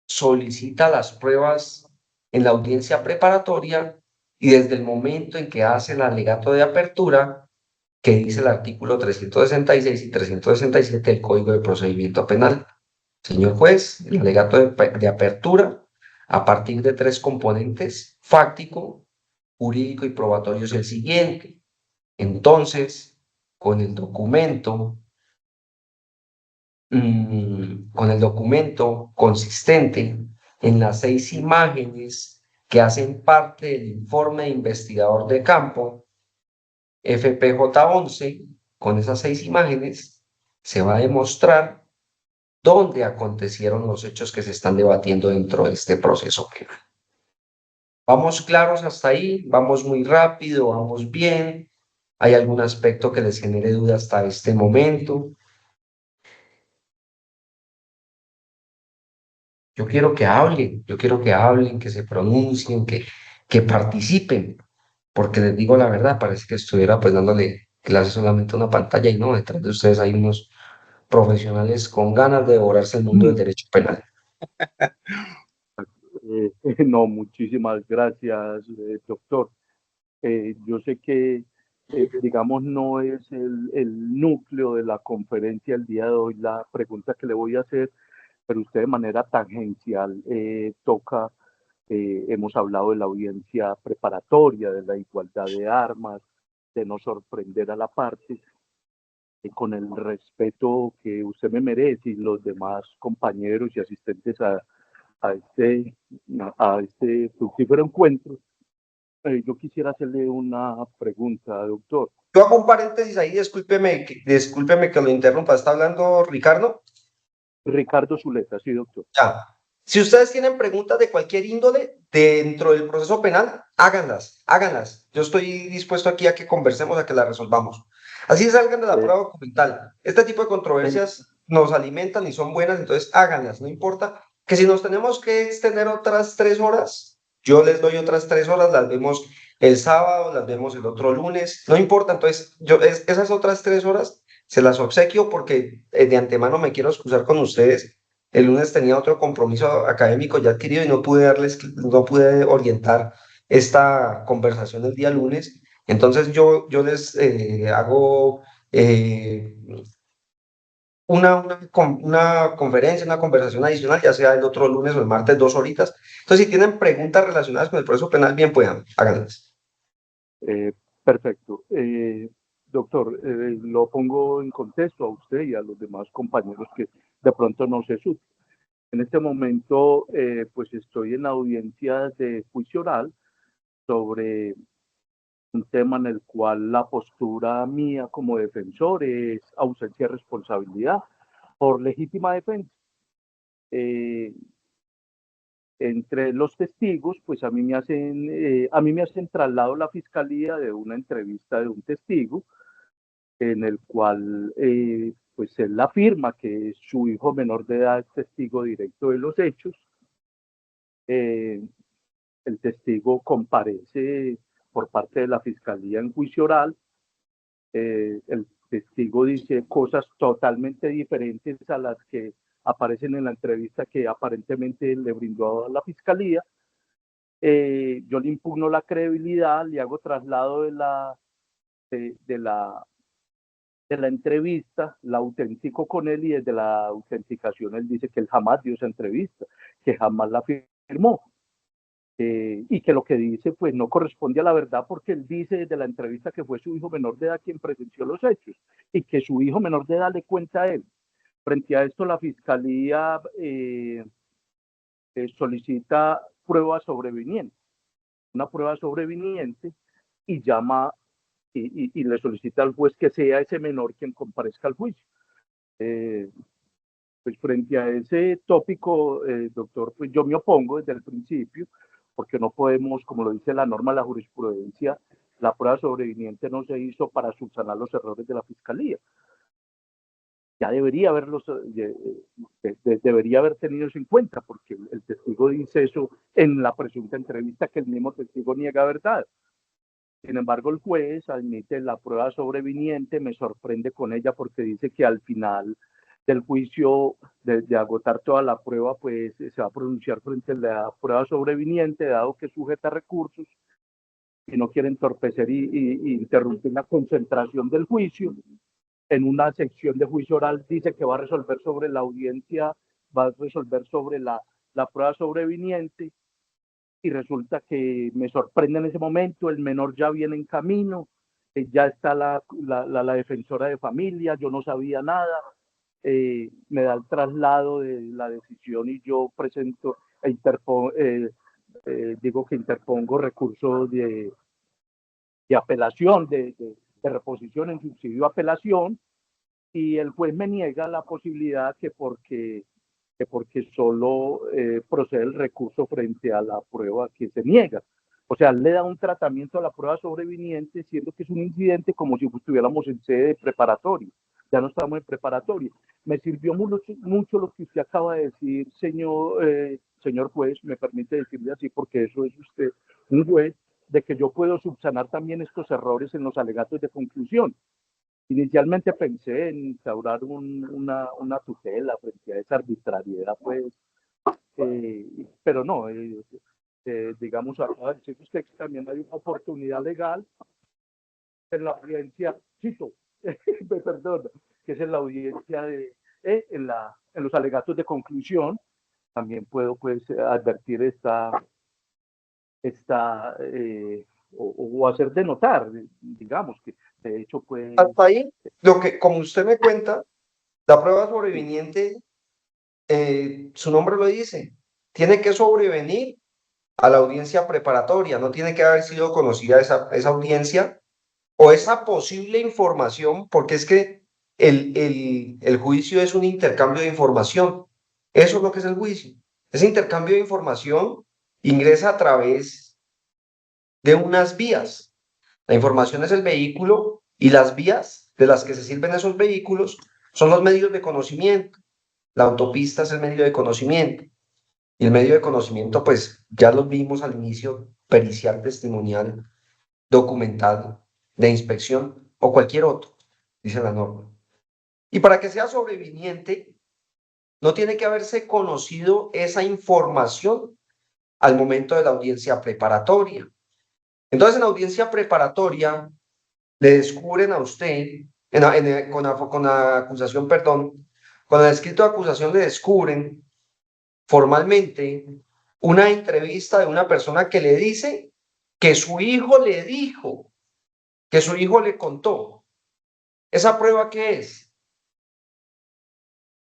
solicita las pruebas en la audiencia preparatoria y desde el momento en que hace el alegato de apertura, que dice el artículo 366 y 367 del Código de Procedimiento Penal. Señor juez, el alegato de apertura, a partir de 3 componentes: fáctico, jurídico y probatorio, es el siguiente. Entonces, con el documento consistente en las 6 imágenes que hacen parte del informe de investigador de campo, FPJ-11, con esas 6 imágenes, se va a demostrar dónde acontecieron los hechos que se están debatiendo dentro de este proceso penal. ¿Vamos claros hasta ahí? ¿Vamos muy rápido? ¿Vamos bien? ¿Hay algún aspecto que les genere duda hasta este momento? Yo quiero que hablen, que se pronuncien, que participen, porque les digo la verdad, parece que estuviera pues dándole clases solamente a una pantalla, y no, detrás de ustedes hay unos profesionales con ganas de devorarse el mundo del derecho penal. No, muchísimas gracias, doctor. Yo sé que, digamos, no es el núcleo de la conferencia el día de hoy la pregunta que le voy a hacer, pero usted de manera tangencial toca, hemos hablado de la audiencia preparatoria, de la igualdad de armas, de no sorprender a la parte, con el respeto que usted me merece y los demás compañeros y asistentes a este fructífero encuentro. Yo quisiera hacerle una pregunta, doctor. Yo hago un paréntesis ahí, discúlpeme que lo interrumpa. ¿Está hablando Ricardo? Ricardo Zuleta, sí, doctor. Ya. Si ustedes tienen preguntas de cualquier índole dentro del proceso penal, háganlas. Yo estoy dispuesto aquí a que conversemos, a que las resolvamos. Así salgan de la prueba documental. Este tipo de controversias nos alimentan y son buenas, entonces háganlas, no importa. Que si nos tenemos que extender otras 3 horas, yo les doy otras 3 horas, las vemos el sábado, las vemos el otro lunes, no importa. Entonces, esas otras 3 horas se las obsequio porque de antemano me quiero excusar con ustedes. El lunes tenía otro compromiso académico ya adquirido y no pude orientar esta conversación el día lunes. Entonces yo les hago una conferencia, una conversación adicional, ya sea el otro lunes o el martes, 2 horitas. Entonces, si tienen preguntas relacionadas con el proceso penal, bien puedan, háganlas. Perfecto. Doctor, lo pongo en contexto a usted y a los demás compañeros que de pronto no se supo. En este momento, pues estoy en audiencia de juicio oral sobre un tema en el cual la postura mía como defensor es ausencia de responsabilidad por legítima defensa. Entre los testigos, pues a mí me hacen traslado la fiscalía de una entrevista de un testigo en el cual pues él afirma que su hijo menor de edad es testigo directo de los hechos. El testigo comparece por parte de la fiscalía en juicio oral. El testigo dice cosas totalmente diferentes a las que aparecen en la entrevista que aparentemente le brindó a la fiscalía. Yo le impugno la credibilidad, le hago traslado de la entrevista, la autentico con él y desde la autenticación él dice que él jamás dio esa entrevista, que jamás la firmó. Y que lo que dice pues no corresponde a la verdad porque él dice desde la entrevista que fue su hijo menor de edad quien presenció los hechos y que su hijo menor de edad le cuenta a él. Frente a esto la fiscalía solicita prueba sobreviniente, una prueba sobreviniente y llama y le solicita al juez que sea ese menor quien comparezca al juicio. Pues frente a ese tópico, doctor, pues yo me opongo desde el principio, porque no podemos, como lo dice la norma de la jurisprudencia, la prueba sobreviniente no se hizo para subsanar los errores de la fiscalía. Ya debería haber tenido eso en cuenta, porque el testigo dice eso en la presunta entrevista que el mismo testigo niega verdad. Sin embargo, el juez admite la prueba sobreviniente, me sorprende con ella porque dice que al final del juicio, de agotar toda la prueba, pues se va a pronunciar frente a la prueba sobreviniente, dado que sujeta recursos y no quiere entorpecer y interrumpir la concentración del juicio. En una sección de juicio oral dice que va a resolver sobre la audiencia, va a resolver sobre la prueba sobreviniente, y resulta que me sorprende en ese momento, el menor ya viene en camino, ya está la defensora de familia, yo no sabía nada, me da el traslado de la decisión y yo presento digo que interpongo recursos de apelación, de reposición en subsidio apelación, y el juez me niega la posibilidad que porque solo procede el recurso frente a la prueba que se niega. O sea, le da un tratamiento a la prueba sobreviniente, siendo que es un incidente como si estuviéramos en sede de preparatorio. Ya no estamos en preparatorio. Me sirvió mucho lo que usted acaba de decir, señor juez, me permite decirle así porque eso es usted, un juez, de que yo puedo subsanar también estos errores en los alegatos de conclusión. Inicialmente pensé en instaurar una tutela frente a esa arbitrariedad, pues, pero no, digamos, acaba de decir usted que también hay una oportunidad legal en la audiencia, cito, me perdona, que es en la audiencia en los alegatos de conclusión, también puedo pues advertir o hacer de notar, digamos, que de hecho pues... Hasta ahí, como usted me cuenta, la prueba sobreviniente, su nombre lo dice, tiene que sobrevenir a la audiencia preparatoria. No tiene que haber sido conocida esa audiencia o esa posible información, porque es que el juicio es un intercambio de información. Eso es lo que es el juicio. Ese intercambio de información ingresa a través de unas vías. La información es el vehículo y las vías de las que se sirven esos vehículos son los medios de conocimiento. La autopista es el medio de conocimiento. Y el medio de conocimiento, pues ya los vimos al inicio, pericial, testimonial, documental, de inspección o cualquier otro, dice la norma. Y para que sea sobreviniente, no tiene que haberse conocido esa información al momento de la audiencia preparatoria. Entonces, en la audiencia preparatoria, le descubren a usted, con la acusación, perdón, con el escrito de acusación le descubren formalmente una entrevista de una persona que le dice que su hijo le dijo, que su hijo le contó. ¿Esa prueba qué es?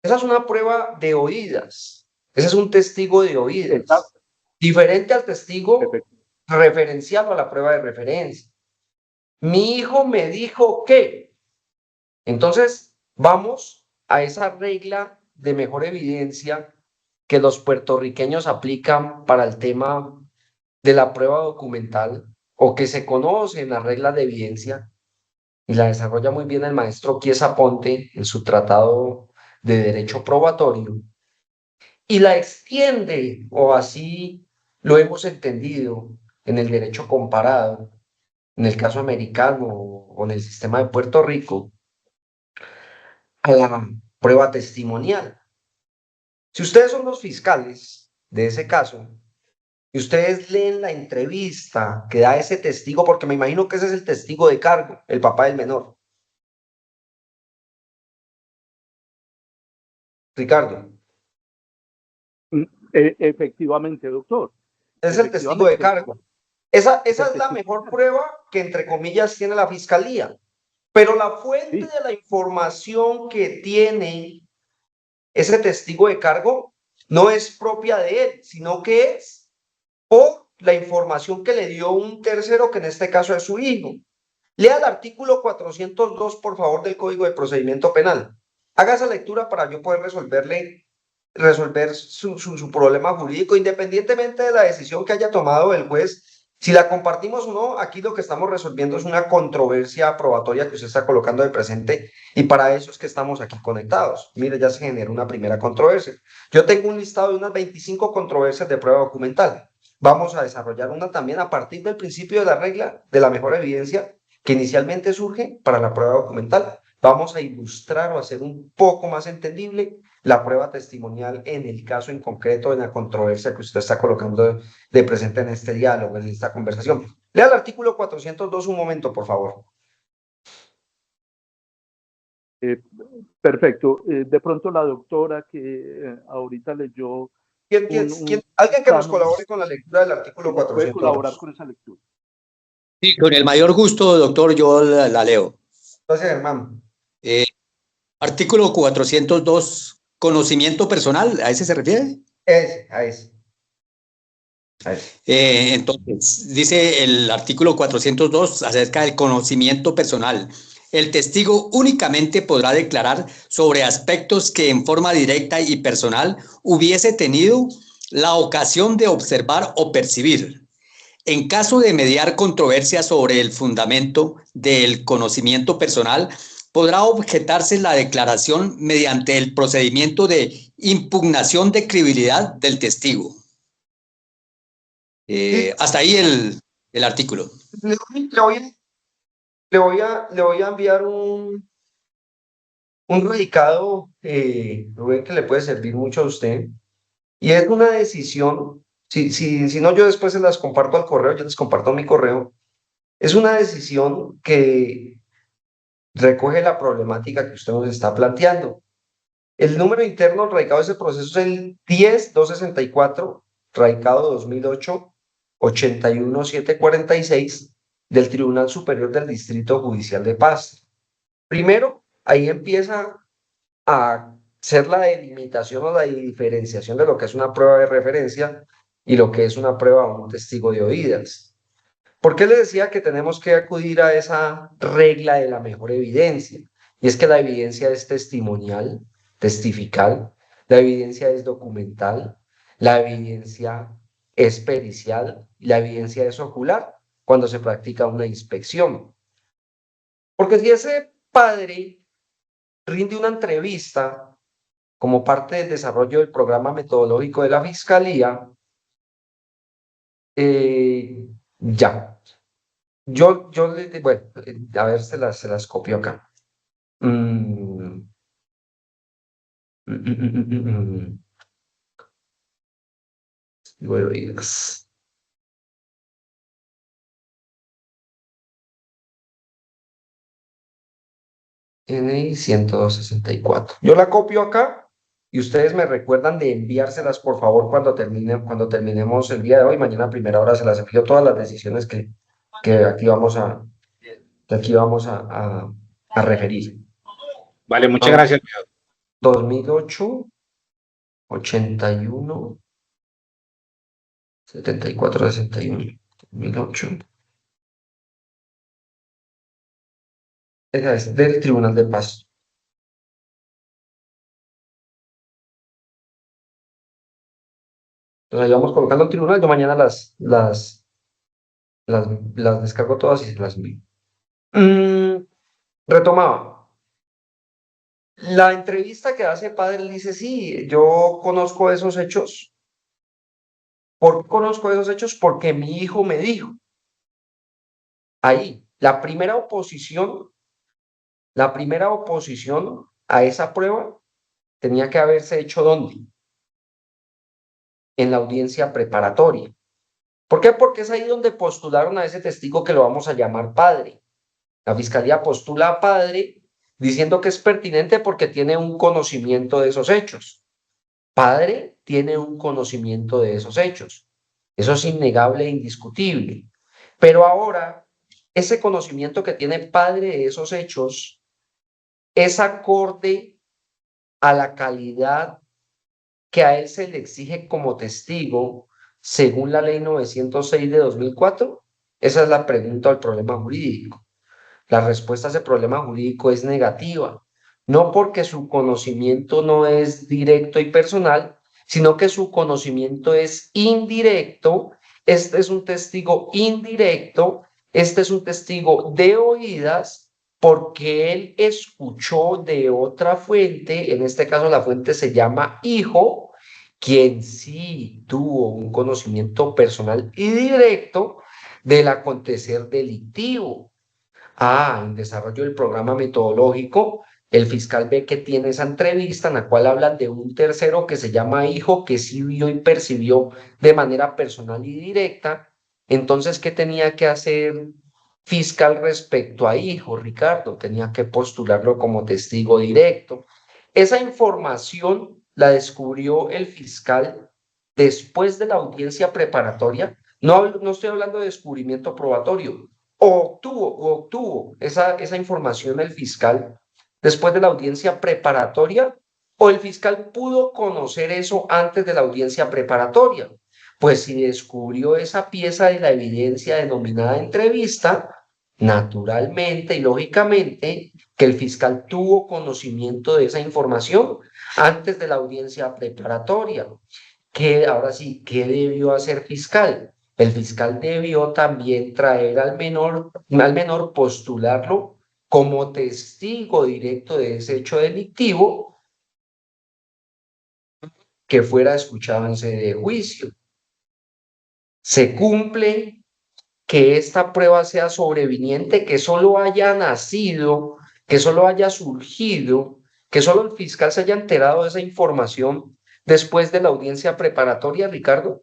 Esa es una prueba de oídas. Ese es un testigo de oídas. Exacto. Diferente al testigo Efectivamente. referencial o a la prueba de referencia. Mi hijo me dijo que. Entonces, vamos a esa regla de mejor evidencia que los puertorriqueños aplican para el tema de la prueba documental o que se conoce en la regla de evidencia y la desarrolla muy bien el maestro Chiesa Ponte en su tratado de derecho probatorio y la extiende, o así lo hemos entendido en el derecho comparado, en el caso americano o en el sistema de Puerto Rico, a la prueba testimonial. Si ustedes son los fiscales de ese caso y ustedes leen la entrevista que da ese testigo, porque me imagino que ese es el testigo de cargo, el papá del menor. Ricardo, Efectivamente, doctor. es el testigo de Efectivamente. cargo. Esa Es el es la testigo. mejor prueba que, entre comillas, tiene la fiscalía. Pero la fuente Sí. de la información que tiene ese testigo de cargo no es propia de él, sino que es por la información que le dio un tercero, que en este caso es su hijo. Lea el artículo 402, por favor, del Código de Procedimiento Penal. Haga esa lectura para yo poder resolver su problema jurídico, independientemente de la decisión que haya tomado el juez. Si la compartimos o no, aquí lo que estamos resolviendo es una controversia probatoria que usted está colocando de presente y para eso es que estamos aquí conectados. Mire, ya se generó una primera controversia. Yo tengo un listado de unas 25 controversias de prueba documental. Vamos a desarrollar una también a partir del principio de la regla de la mejor evidencia que inicialmente surge para la prueba documental. Vamos a ilustrar o hacer un poco más entendible la prueba testimonial en el caso en concreto de la controversia que usted está colocando de presente en este diálogo, en esta conversación. Lea el artículo 402 un momento, por favor. Perfecto. De pronto la doctora que ahorita leyó Alguien que nos colabore con la lectura del artículo ¿puede 402. colaborar con esa lectura? Sí, con el mayor gusto, doctor, yo la leo. Gracias, Germán. Artículo 402, conocimiento personal, ¿a ese se refiere? A ese. Entonces, dice el artículo 402 acerca del conocimiento personal. El testigo únicamente podrá declarar sobre aspectos que en forma directa y personal hubiese tenido la ocasión de observar o percibir. En caso de mediar controversia sobre el fundamento del conocimiento personal, podrá objetarse la declaración mediante el procedimiento de impugnación de credibilidad del testigo. Hasta ahí el artículo. Le voy a enviar un radicado, Rubén, que le puede servir mucho a usted. Y es una decisión, si no, yo después se las comparto al correo, yo les comparto mi correo. Es una decisión que recoge la problemática que usted nos está planteando. El número interno radicado de ese proceso es el 10-264, radicado 2008, 81746 del Tribunal Superior del Distrito Judicial de Paz. Primero, ahí empieza a ser la delimitación o la diferenciación de lo que es una prueba de referencia y lo que es una prueba o un testigo de oídas. ¿Por qué le decía que tenemos que acudir a esa regla de la mejor evidencia? Y es que la evidencia es testimonial, testifical, la evidencia es documental, la evidencia es pericial y la evidencia es ocular cuando se practica una inspección. Porque si ese padre rinde una entrevista como parte del desarrollo del programa metodológico de la Fiscalía, ya. Bueno, a ver, se las copio acá. Mm, mm, mm, mm, mm, mm, mm. Bueno, oídas. NI 164. Yo la copio acá y ustedes me recuerdan de enviárselas, por favor, cuando terminemos el día de hoy. Mañana a primera hora se las envío todas las decisiones que aquí vamos a referir. Vale, muchas Vamos. gracias. 2008, 81, 74, 61, 2008. Esa es del Tribunal de Paz. Entonces ahí vamos colocando el tribunal. Yo mañana las descargo todas y se las envío. Retomaba. La entrevista que hace padre dice, sí, yo conozco esos hechos. ¿Por qué conozco esos hechos? Porque mi hijo me dijo. Ahí, la primera oposición a esa prueba tenía que haberse hecho ¿dónde? En la audiencia preparatoria. ¿Por qué? Porque es ahí donde postularon a ese testigo que lo vamos a llamar padre. La fiscalía postula a padre diciendo que es pertinente porque tiene un conocimiento de esos hechos. Padre tiene un conocimiento de esos hechos. Eso es innegable e indiscutible. Pero ahora, ese conocimiento que tiene padre de esos hechos es acorde a la calidad que a él se le exige como testigo según la ley 906 de 2004. Esa es la pregunta al problema jurídico. La respuesta a ese problema jurídico es negativa, no porque su conocimiento no es directo y personal, sino que su conocimiento es indirecto. Este es un testigo indirecto, este es un testigo de oídas, porque él escuchó de otra fuente, en este caso la fuente se llama hijo, quien sí tuvo un conocimiento personal y directo del acontecer delictivo. En desarrollo del programa metodológico, el fiscal ve que tiene esa entrevista en la cual hablan de un tercero que se llama hijo, que sí vio y percibió de manera personal y directa. Entonces, ¿qué tenía que hacer fiscal respecto a hijo, Ricardo? Tenía que postularlo como testigo directo. Esa información la descubrió el fiscal después de la audiencia preparatoria. No estoy hablando de descubrimiento probatorio. Obtuvo esa información el fiscal después de la audiencia preparatoria, o el fiscal pudo conocer eso antes de la audiencia preparatoria. Pues si descubrió esa pieza de la evidencia denominada entrevista, naturalmente y lógicamente que el fiscal tuvo conocimiento de esa información antes de la audiencia preparatoria. Ahora sí, ¿qué debió hacer fiscal? El fiscal debió también traer al menor, postularlo como testigo directo de ese hecho delictivo que fuera escuchado en sede de juicio. Se cumple que esta prueba sea sobreviniente, que solo haya nacido, que solo haya surgido, que solo el fiscal se haya enterado de esa información después de la audiencia preparatoria, Ricardo.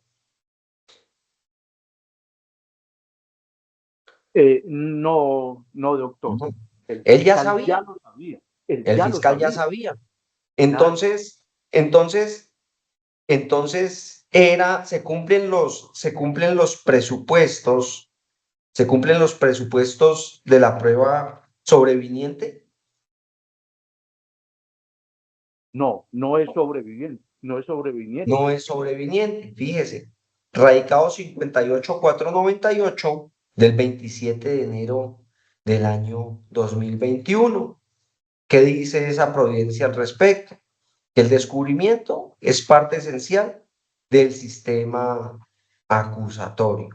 No, doctor. No. El Él ya fiscal sabía. ya lo sabía. Él El ya lo fiscal ya sabía. sabía. Entonces se cumplen los presupuestos, de la prueba sobreviniente. No es sobreviviente. No es sobreviniente. No es sobreviniente, fíjese. radicado 58498 del 27 de enero del año 2021. ¿Qué dice esa providencia al respecto? Que el descubrimiento es parte esencial del sistema acusatorio.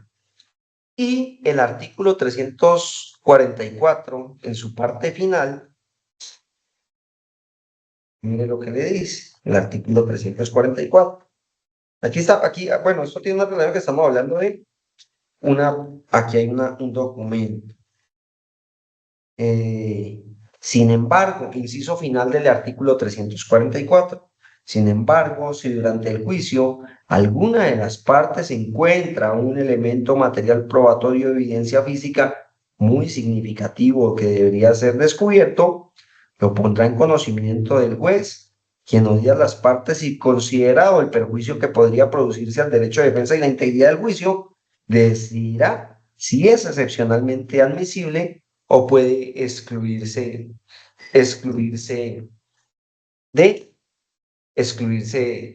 Y el artículo 344, en su parte final, mire lo que le dice, el artículo 344. Aquí, bueno, esto tiene una relación que estamos hablando de aquí hay un documento. Sin embargo, inciso final del artículo 344. Sin embargo, si durante el juicio alguna de las partes encuentra un elemento material probatorio de evidencia física muy significativo que debería ser descubierto, lo pondrá en conocimiento del juez, quien odia a las partes y considerado el perjuicio que podría producirse al derecho de defensa y la integridad del juicio, decidirá si es excepcionalmente admisible o puede excluirse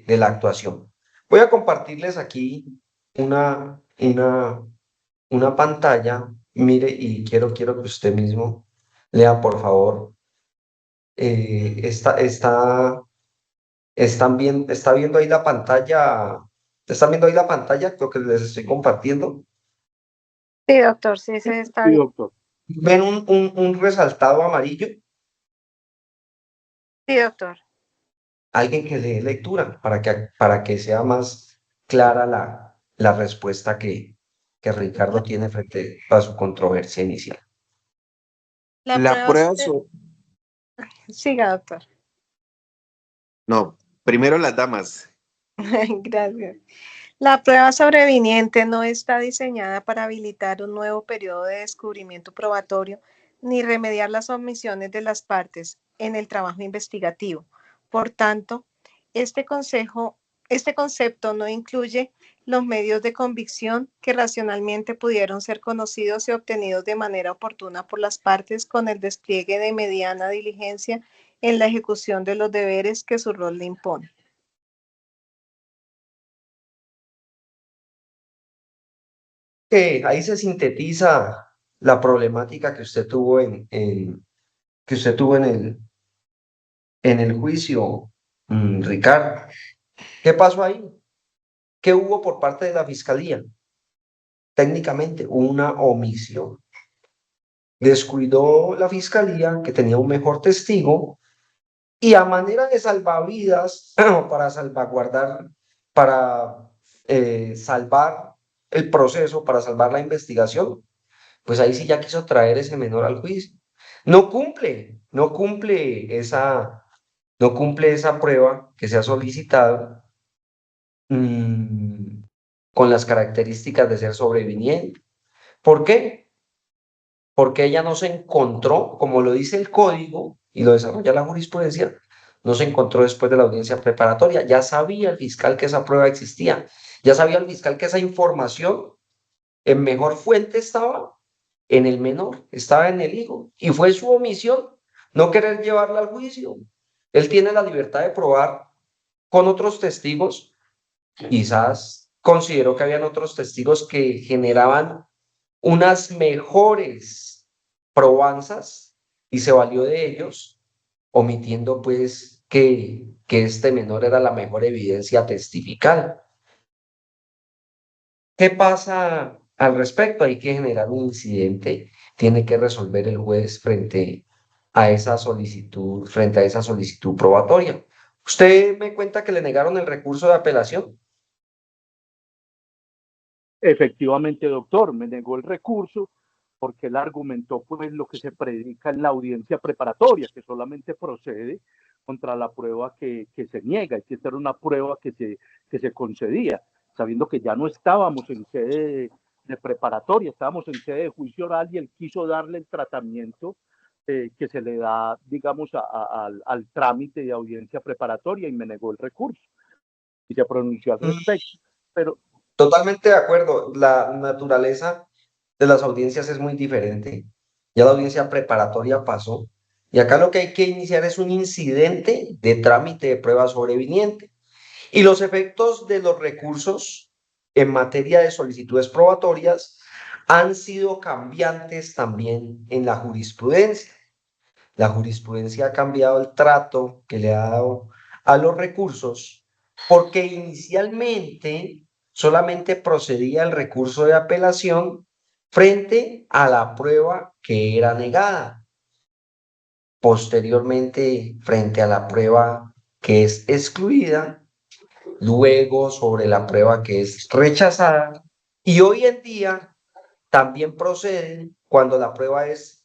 de la actuación. Voy a compartirles aquí una pantalla, mire, y quiero que usted mismo lea, por favor. Está viendo ahí la pantalla, ¿están viendo ahí la pantalla? Lo que les estoy compartiendo. Sí, doctor, sí, se está Sí, bien. doctor. ¿Ven un resaltado amarillo? Sí, doctor. Alguien que lee lectura para que sea más clara la respuesta que Ricardo tiene frente a su controversia inicial. La prueba Siga, doctor. No, primero las damas. Gracias. La prueba sobreviniente no está diseñada para habilitar un nuevo periodo de descubrimiento probatorio ni remediar las omisiones de las partes en el trabajo investigativo. Por tanto, este concepto no incluye los medios de convicción que racionalmente pudieron ser conocidos y obtenidos de manera oportuna por las partes con el despliegue de mediana diligencia en la ejecución de los deberes que su rol le impone. Ahí se sintetiza la problemática que usted tuvo que usted tuvo en el juicio, Ricardo. ¿Qué pasó ahí? ¿Qué hubo por parte de la fiscalía? Técnicamente, una omisión. Descuidó la fiscalía que tenía un mejor testigo y a manera de salvavidas para salvaguardar, para salvar el proceso, para salvar la investigación, pues ahí sí ya quiso traer ese menor al juicio. No cumple esa prueba que se ha solicitado con las características de ser sobreviviente. ¿Por qué? Porque ella no se encontró, como lo dice el código y lo desarrolla la jurisprudencia, no se encontró después de la audiencia preparatoria. Ya sabía el fiscal que esa prueba existía, ya sabía el fiscal que esa información en mejor fuente estaba en el menor, estaba en el hijo, y fue su omisión no querer llevarla al juicio. Él tiene la libertad de probar con otros testigos, quizás consideró que habían otros testigos que generaban unas mejores probanzas y se valió de ellos, omitiendo pues que este menor era la mejor evidencia testifical. ¿Qué pasa al respecto? Hay que generar un incidente, tiene que resolver el juez frente a esa solicitud probatoria. Usted me cuenta que le negaron el recurso de apelación. Efectivamente, doctor, me negó el recurso porque él argumentó pues lo que se predica en la audiencia preparatoria, que solamente procede contra la prueba que se niega, y que esta era una prueba que se concedía, sabiendo que ya no estábamos en sede de preparatoria, estábamos en sede de juicio oral, y él quiso darle el tratamiento que se le da, digamos, al trámite de audiencia preparatoria, y me negó el recurso y se pronunció al respecto. Pero Totalmente de acuerdo, la naturaleza de las audiencias es muy diferente. Ya la audiencia preparatoria pasó y acá lo que hay que iniciar es un incidente de trámite de prueba sobreviniente. Y los efectos de los recursos en materia de solicitudes probatorias han sido cambiantes también en la jurisprudencia. La jurisprudencia ha cambiado el trato que le ha dado a los recursos porque inicialmente solamente procedía el recurso de apelación frente a la prueba que era negada. Posteriormente, frente a la prueba que es excluida, luego sobre la prueba que es rechazada, y hoy en día también proceden cuando la prueba es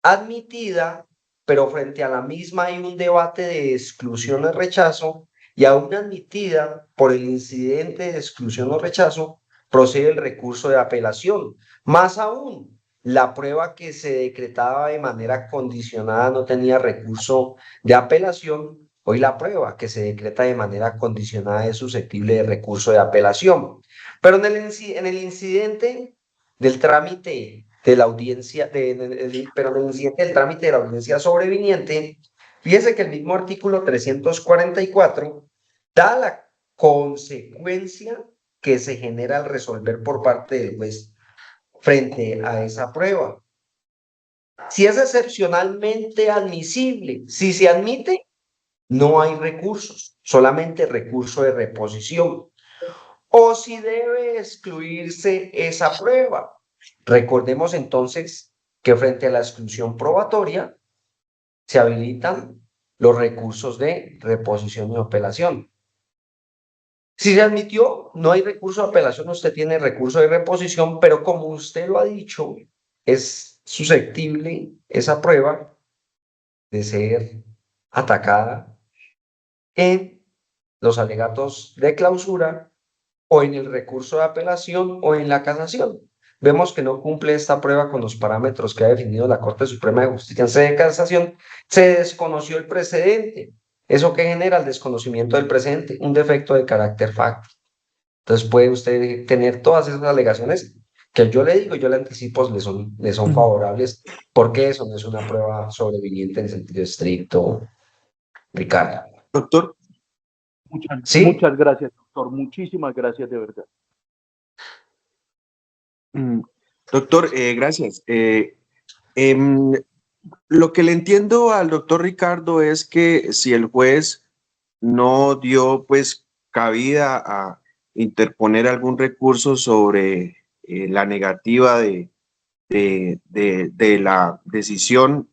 admitida, pero frente a la misma hay un debate de exclusión o rechazo, y aún admitida por el incidente de exclusión o rechazo, procede el recurso de apelación. Más aún, la prueba que se decretaba de manera condicionada no tenía recurso de apelación. Hoy la prueba que se decreta de manera condicionada es susceptible de recurso de apelación. Pero en el incidente del trámite de la audiencia, pero en el incidente del trámite de la audiencia sobreviniente, fíjese que el mismo artículo 344 da la consecuencia que se genera al resolver por parte del juez frente a esa prueba. Si es excepcionalmente admisible, si se admite, no hay recursos, solamente recurso de reposición. O si debe excluirse esa prueba. Recordemos entonces que frente a la exclusión probatoria se habilitan los recursos de reposición y apelación. Si se admitió, no hay recurso de apelación, usted tiene recurso de reposición, pero como usted lo ha dicho, es susceptible esa prueba de ser atacada en los alegatos de clausura o en el recurso de apelación o en la casación. Vemos que no cumple esta prueba con los parámetros que ha definido la Corte Suprema de Justicia en sede de casación, se desconoció el precedente. ¿Eso qué genera? El desconocimiento del precedente, un defecto de carácter fáctico. Entonces puede usted tener todas esas alegaciones que yo le digo, yo le anticipo, le son favorables, porque eso no es una prueba sobreviniente en sentido estricto, Ricardo. Doctor, ¿Sí? Muchas gracias, doctor. Muchísimas gracias de verdad. doctor, gracias. Lo que le entiendo al doctor Ricardo es que si el juez no dio pues cabida a interponer algún recurso sobre la negativa de la decisión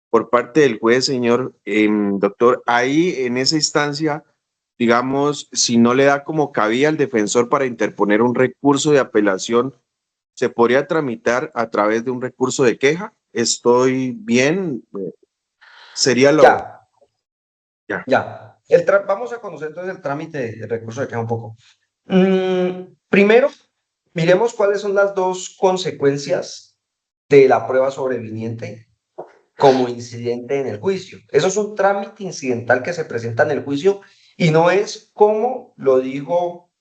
por parte del juez, señor doctor, ahí en esa instancia, digamos, si no le da como cabida al defensor para interponer un recurso de apelación, ¿se podría tramitar a través de un recurso de queja? ¿Estoy bien? Sería lo... Ya. Vamos a conocer entonces el trámite de recurso de queja un poco. Primero, miremos cuáles son las dos consecuencias de la prueba sobreviniente como incidente en el juicio. Eso es un trámite incidental que se presenta en el juicio y no es como lo dijo,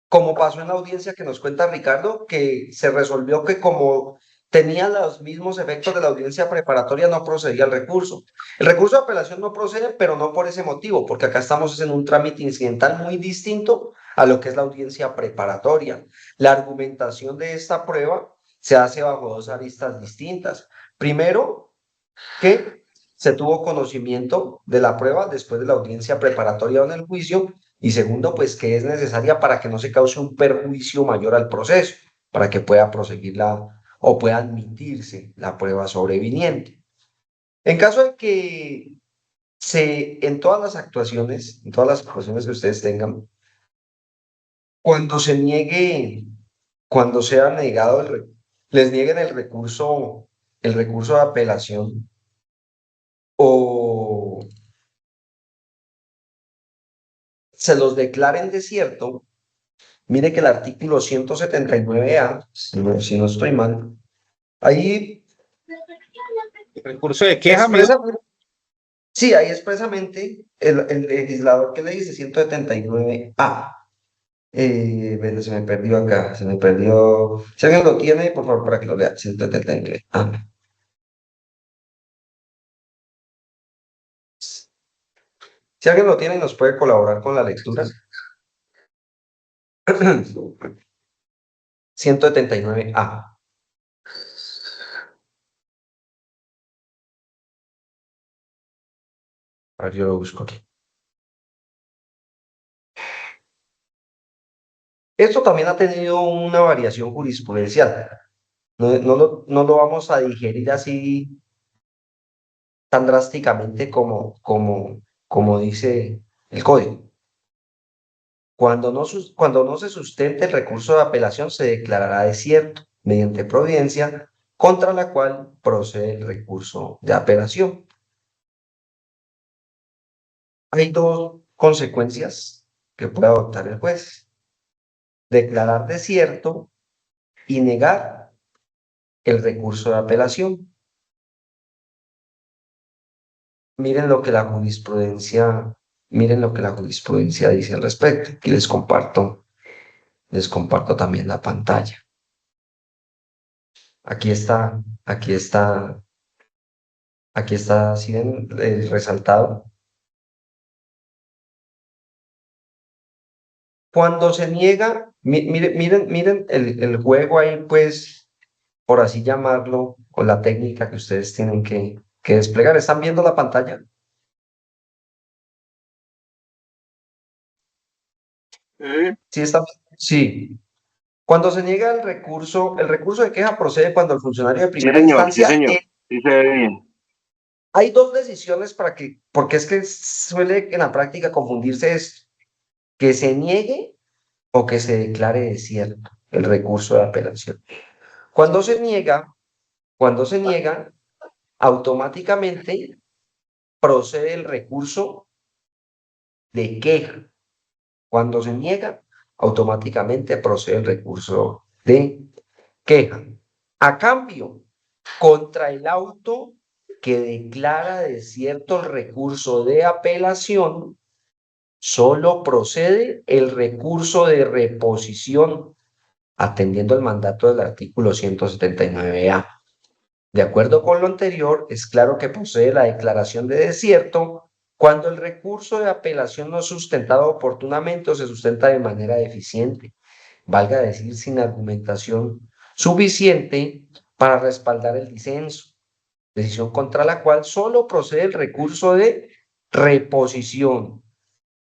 como pasó en la audiencia que nos cuenta Ricardo, que se resolvió que como tenía los mismos efectos de la audiencia preparatoria, no procedía el recurso. El recurso de apelación no procede, pero no por ese motivo, porque acá estamos en un trámite incidental muy distinto a lo que es la audiencia preparatoria. La argumentación de esta prueba se hace bajo dos aristas distintas. Primero, que se tuvo conocimiento de la prueba después de la audiencia preparatoria o en el juicio, y segundo, pues que es necesaria para que no se cause un perjuicio mayor al proceso, para que pueda proseguir o pueda admitirse la prueba sobreviniente. En caso de que en todas las actuaciones que ustedes tengan, cuando sea negado, les nieguen el recurso de apelación, o se los declaren desierto, mire que el artículo 179A, si no estoy mal, ahí recurso de queja, sí, ahí expresamente el legislador que le dice 179A. Bueno, se me perdió acá, se me perdió. Si alguien lo tiene, por favor, para que lo lea, 179A. Si alguien lo tiene, nos puede colaborar con la lectura. 179A. A ver, yo lo busco aquí. Esto también ha tenido una variación jurisprudencial. No lo vamos a digerir así tan drásticamente como dice el código. Cuando no se sustente el recurso de apelación, se declarará desierto mediante providencia contra la cual procede el recurso de apelación. Hay dos consecuencias que puede adoptar el juez: declarar desierto y negar el recurso de apelación. Miren lo que la jurisprudencia dice al respecto. Aquí les comparto también la pantalla. Aquí está, ¿sí ven el resaltado? Cuando se niega, miren el juego ahí, pues, por así llamarlo, o la técnica que ustedes tienen que desplegar. ¿Están viendo la pantalla? Sí, sí. Cuando se niega el recurso de queja procede cuando el funcionario de primera instancia. Sí, señor. Sí, se ve bien. Hay dos decisiones porque es que suele en la práctica confundirse esto: que se niegue o que se declare desierto el recurso de apelación. Cuando se niega, automáticamente procede el recurso de queja. Cuando se niega, automáticamente procede el recurso de queja. A cambio, contra el auto que declara desierto el recurso de apelación, solo procede el recurso de reposición, atendiendo el mandato del artículo 179A. De acuerdo con lo anterior, es claro que procede la declaración de desierto cuando el recurso de apelación no es sustentado oportunamente o se sustenta de manera deficiente, valga decir sin argumentación suficiente para respaldar el disenso, decisión contra la cual solo procede el recurso de reposición.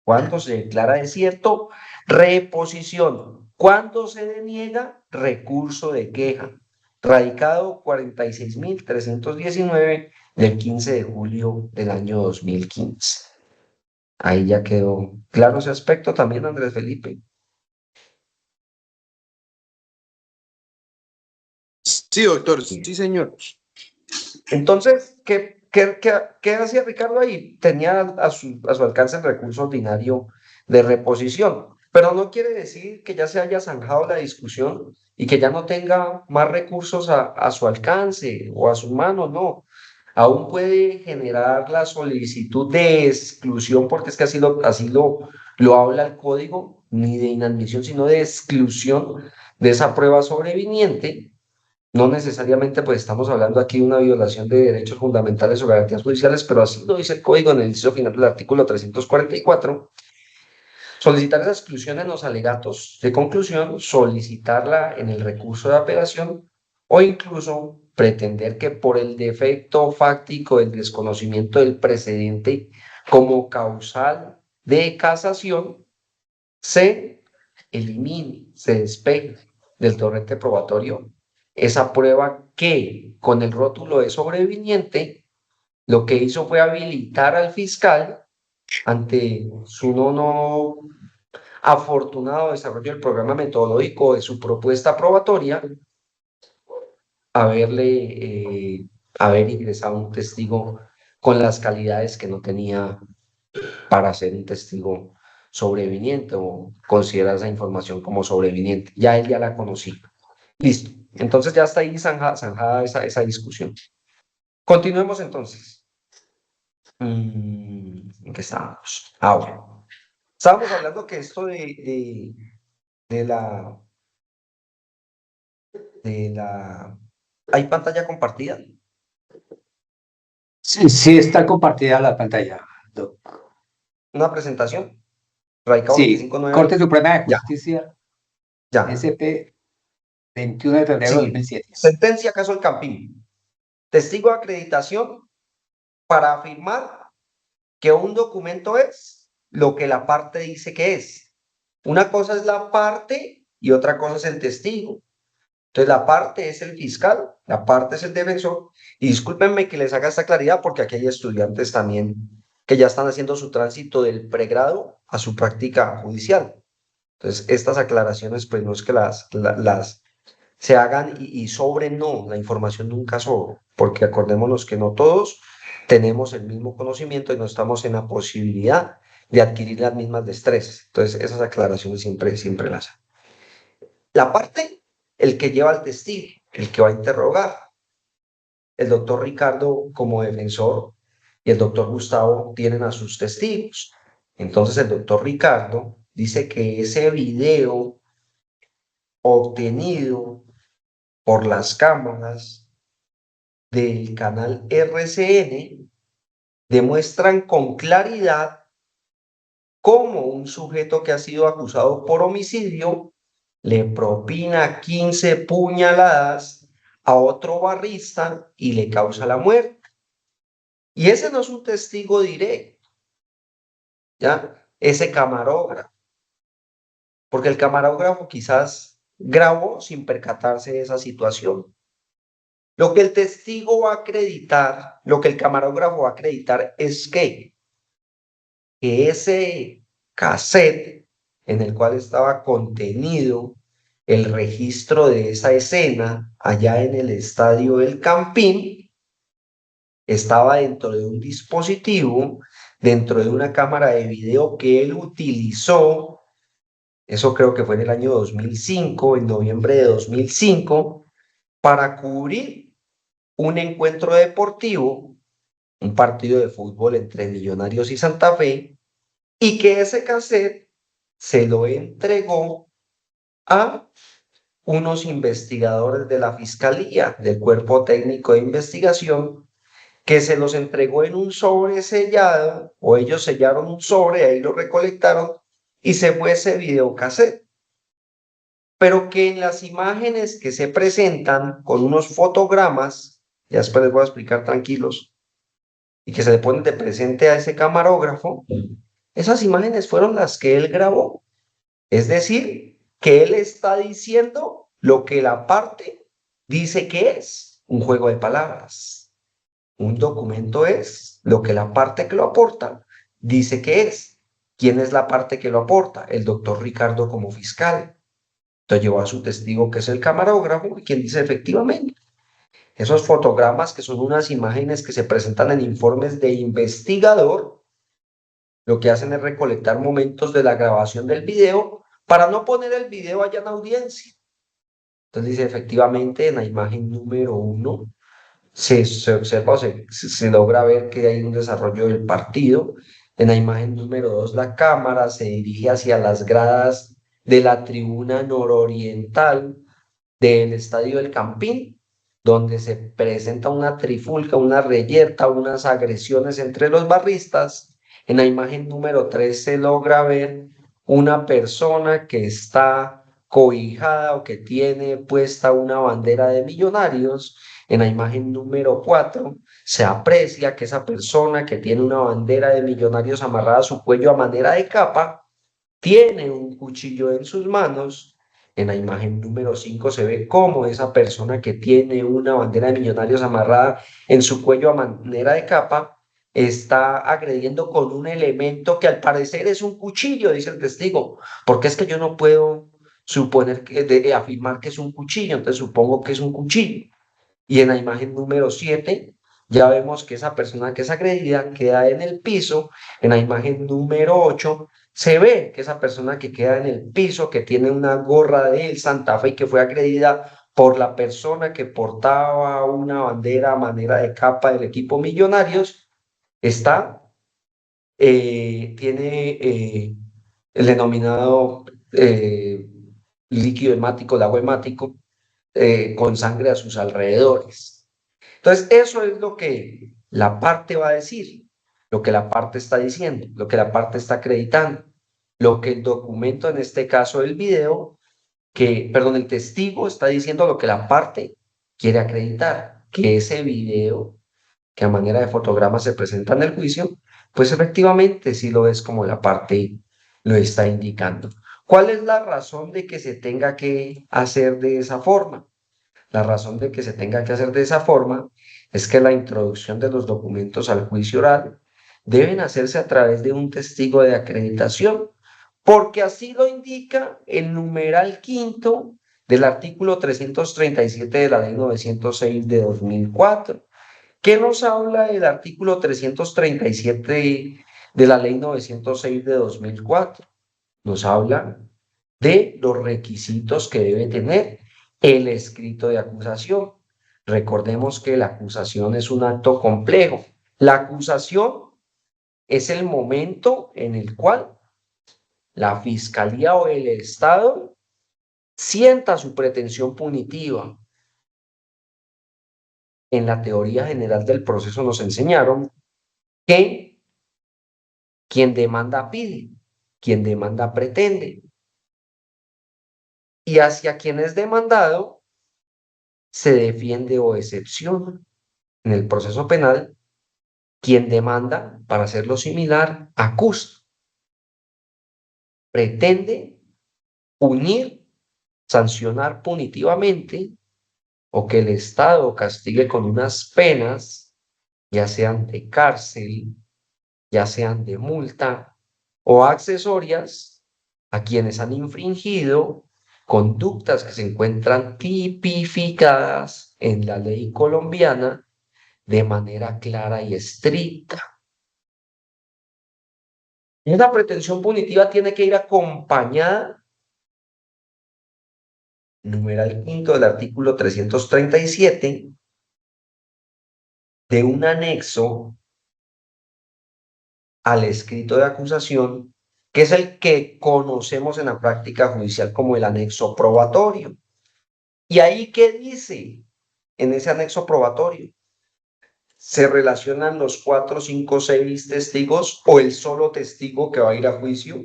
Cuando se declara desierto, reposición. Cuando se deniega, recurso de queja. Radicado 46.319 del 15 de julio del año 2015. Ahí ya quedó claro ese aspecto también, Andrés Felipe. Sí, doctor. Sí, señor. Entonces, ¿qué hacía Ricardo ahí? Tenía a su alcance el recurso ordinario de reposición, pero no quiere decir que ya se haya zanjado la discusión y que ya no tenga más recursos a su alcance o a su mano, no. Aún puede generar la solicitud de exclusión, porque es que así lo habla el código, ni de inadmisión, sino de exclusión de esa prueba sobreviniente. No necesariamente pues estamos hablando aquí de una violación de derechos fundamentales o garantías judiciales, pero así lo dice el código en el inciso final del artículo 344. Solicitar esa exclusión en los alegatos de conclusión, solicitarla en el recurso de apelación o incluso pretender que por el defecto fáctico del desconocimiento del precedente como causal de casación se elimine, se despegue del torrente probatorio esa prueba que con el rótulo de sobreviniente lo que hizo fue habilitar al fiscal ante su no afortunado desarrollo del programa metodológico de su propuesta probatoria, haber ingresado un testigo con las calidades que no tenía para ser un testigo sobreviniente o considerar esa información como sobreviniente. Ya él ya la conocía. Listo. Entonces ya está ahí zanjada esa discusión. Continuemos entonces. ¿En qué estábamos? Ahora. Estábamos hablando que esto de la... ¿Hay pantalla compartida? Sí, está compartida la pantalla. ¿Una presentación? Radicado Sí, 25.9. Corte Suprema de Ya. Justicia, Ya. SP 21 de febrero de Sí. 2007. Sentencia caso El Campín. Testigo de acreditación para afirmar que un documento es lo que la parte dice que es. Una cosa es la parte y otra cosa es el testigo. Entonces, la parte es el fiscal, la parte es el defensor. Y discúlpenme que les haga esta claridad porque aquí hay estudiantes también que ya están haciendo su tránsito del pregrado a su práctica judicial. Entonces, estas aclaraciones, pues no es que las se hagan y sobren, no, la información nunca sobra, porque acordémonos que no todos tenemos el mismo conocimiento y no estamos en la posibilidad de adquirir las mismas destrezas. Entonces, esas aclaraciones siempre las hay. La parte, el que lleva al testigo, el que va a interrogar, el doctor Ricardo como defensor y el doctor Gustavo tienen a sus testigos. Entonces, el doctor Ricardo dice que ese video obtenido por las cámaras del canal RCN demuestran con claridad cómo un sujeto que ha sido acusado por homicidio le propina 15 puñaladas a otro barrista y le causa la muerte. Y ese no es un testigo directo, ¿ya? Ese camarógrafo, porque el camarógrafo quizás grabó sin percatarse de esa situación. Lo que el testigo va a acreditar, lo que el camarógrafo va a acreditar es que ese cassette en el cual estaba contenido el registro de esa escena allá en el estadio del Campín estaba dentro de un dispositivo, dentro de una cámara de video que él utilizó, eso creo que fue en el año 2005, en noviembre de 2005, para cubrir un encuentro deportivo, un partido de fútbol entre Millonarios y Santa Fe, y que ese cassette se lo entregó a unos investigadores de la Fiscalía, del Cuerpo Técnico de Investigación, que se los entregó en un sobre sellado, o ellos sellaron un sobre, ahí lo recolectaron, y se fue ese videocassette. Pero que en las imágenes que se presentan con unos fotogramas, ya después les voy a explicar tranquilos, y que se le ponen de presente a ese camarógrafo, esas imágenes fueron las que él grabó. Es decir, que él está diciendo lo que la parte dice que es un juego de palabras. Un documento es lo que la parte que lo aporta dice que es. ¿Quién es la parte que lo aporta? El doctor Ricardo como fiscal. Entonces llevó a su testigo que es el camarógrafo y quien dice efectivamente. Esos fotogramas que son unas imágenes que se presentan en informes de investigador, lo que hacen es recolectar momentos de la grabación del video para no poner el video allá en audiencia. Entonces dice, efectivamente, en la imagen número 1 se observa o se logra ver que hay un desarrollo del partido. En la imagen número 2, la cámara se dirige hacia las gradas de la tribuna nororiental del Estadio del Campín, donde se presenta una trifulca, una reyerta, unas agresiones entre los barristas. En la imagen número 3 se logra ver una persona que está cobijada o que tiene puesta una bandera de Millonarios. En la imagen número 4 se aprecia que esa persona que tiene una bandera de Millonarios amarrada a su cuello a manera de capa, tiene un cuchillo en sus manos. En la imagen número 5 se ve cómo esa persona que tiene una bandera de Millonarios amarrada en su cuello a manera de capa está agrediendo con un elemento que al parecer es un cuchillo, dice el testigo, porque es que yo no puedo suponer afirmar que es un cuchillo, entonces supongo que es un cuchillo. Y en la imagen número 7 ya vemos que esa persona que es agredida queda en el piso. En la imagen número 8 se ve que esa persona que queda en el piso, que tiene una gorra del Santa Fe y que fue agredida por la persona que portaba una bandera a manera de capa del equipo Millonarios, tiene el denominado líquido hemático, el agua hemático, con sangre a sus alrededores. Entonces, eso es lo que la parte va a decir, lo que la parte está diciendo, lo que la parte está acreditando, lo que el documento, en este caso el video, el testigo está diciendo lo que la parte quiere acreditar, que ese video que a manera de fotograma se presenta en el juicio, pues efectivamente sí lo es como la parte lo está indicando. ¿Cuál es la razón de que se tenga que hacer de esa forma? La razón de que se tenga que hacer de esa forma es que la introducción de los documentos al juicio oral deben hacerse a través de un testigo de acreditación, porque así lo indica el numeral quinto del artículo 337 de la ley 906 de 2004. ¿Qué nos habla el artículo 337 de la ley 906 de 2004? Nos habla de los requisitos que debe tener el escrito de acusación. Recordemos que la acusación es un acto complejo. La acusación es el momento en el cual la fiscalía o el Estado sienta su pretensión punitiva. En la teoría general del proceso nos enseñaron que quien demanda pide, quien demanda pretende. Y hacia quien es demandado se defiende o excepciona. En el proceso penal, quien demanda, para hacerlo similar, acusa, pretende punir, sancionar punitivamente o que el Estado castigue con unas penas, ya sean de cárcel, ya sean de multa o accesorias, a quienes han infringido conductas que se encuentran tipificadas en la ley colombiana de manera clara y estricta. Y esa pretensión punitiva tiene que ir acompañada, numeral quinto del artículo 337, de un anexo al escrito de acusación, que es el que conocemos en la práctica judicial como el anexo probatorio. ¿Y ahí qué dice en ese anexo probatorio? ¿Se relacionan los 4, 5, 6 testigos o el solo testigo que va a ir a juicio?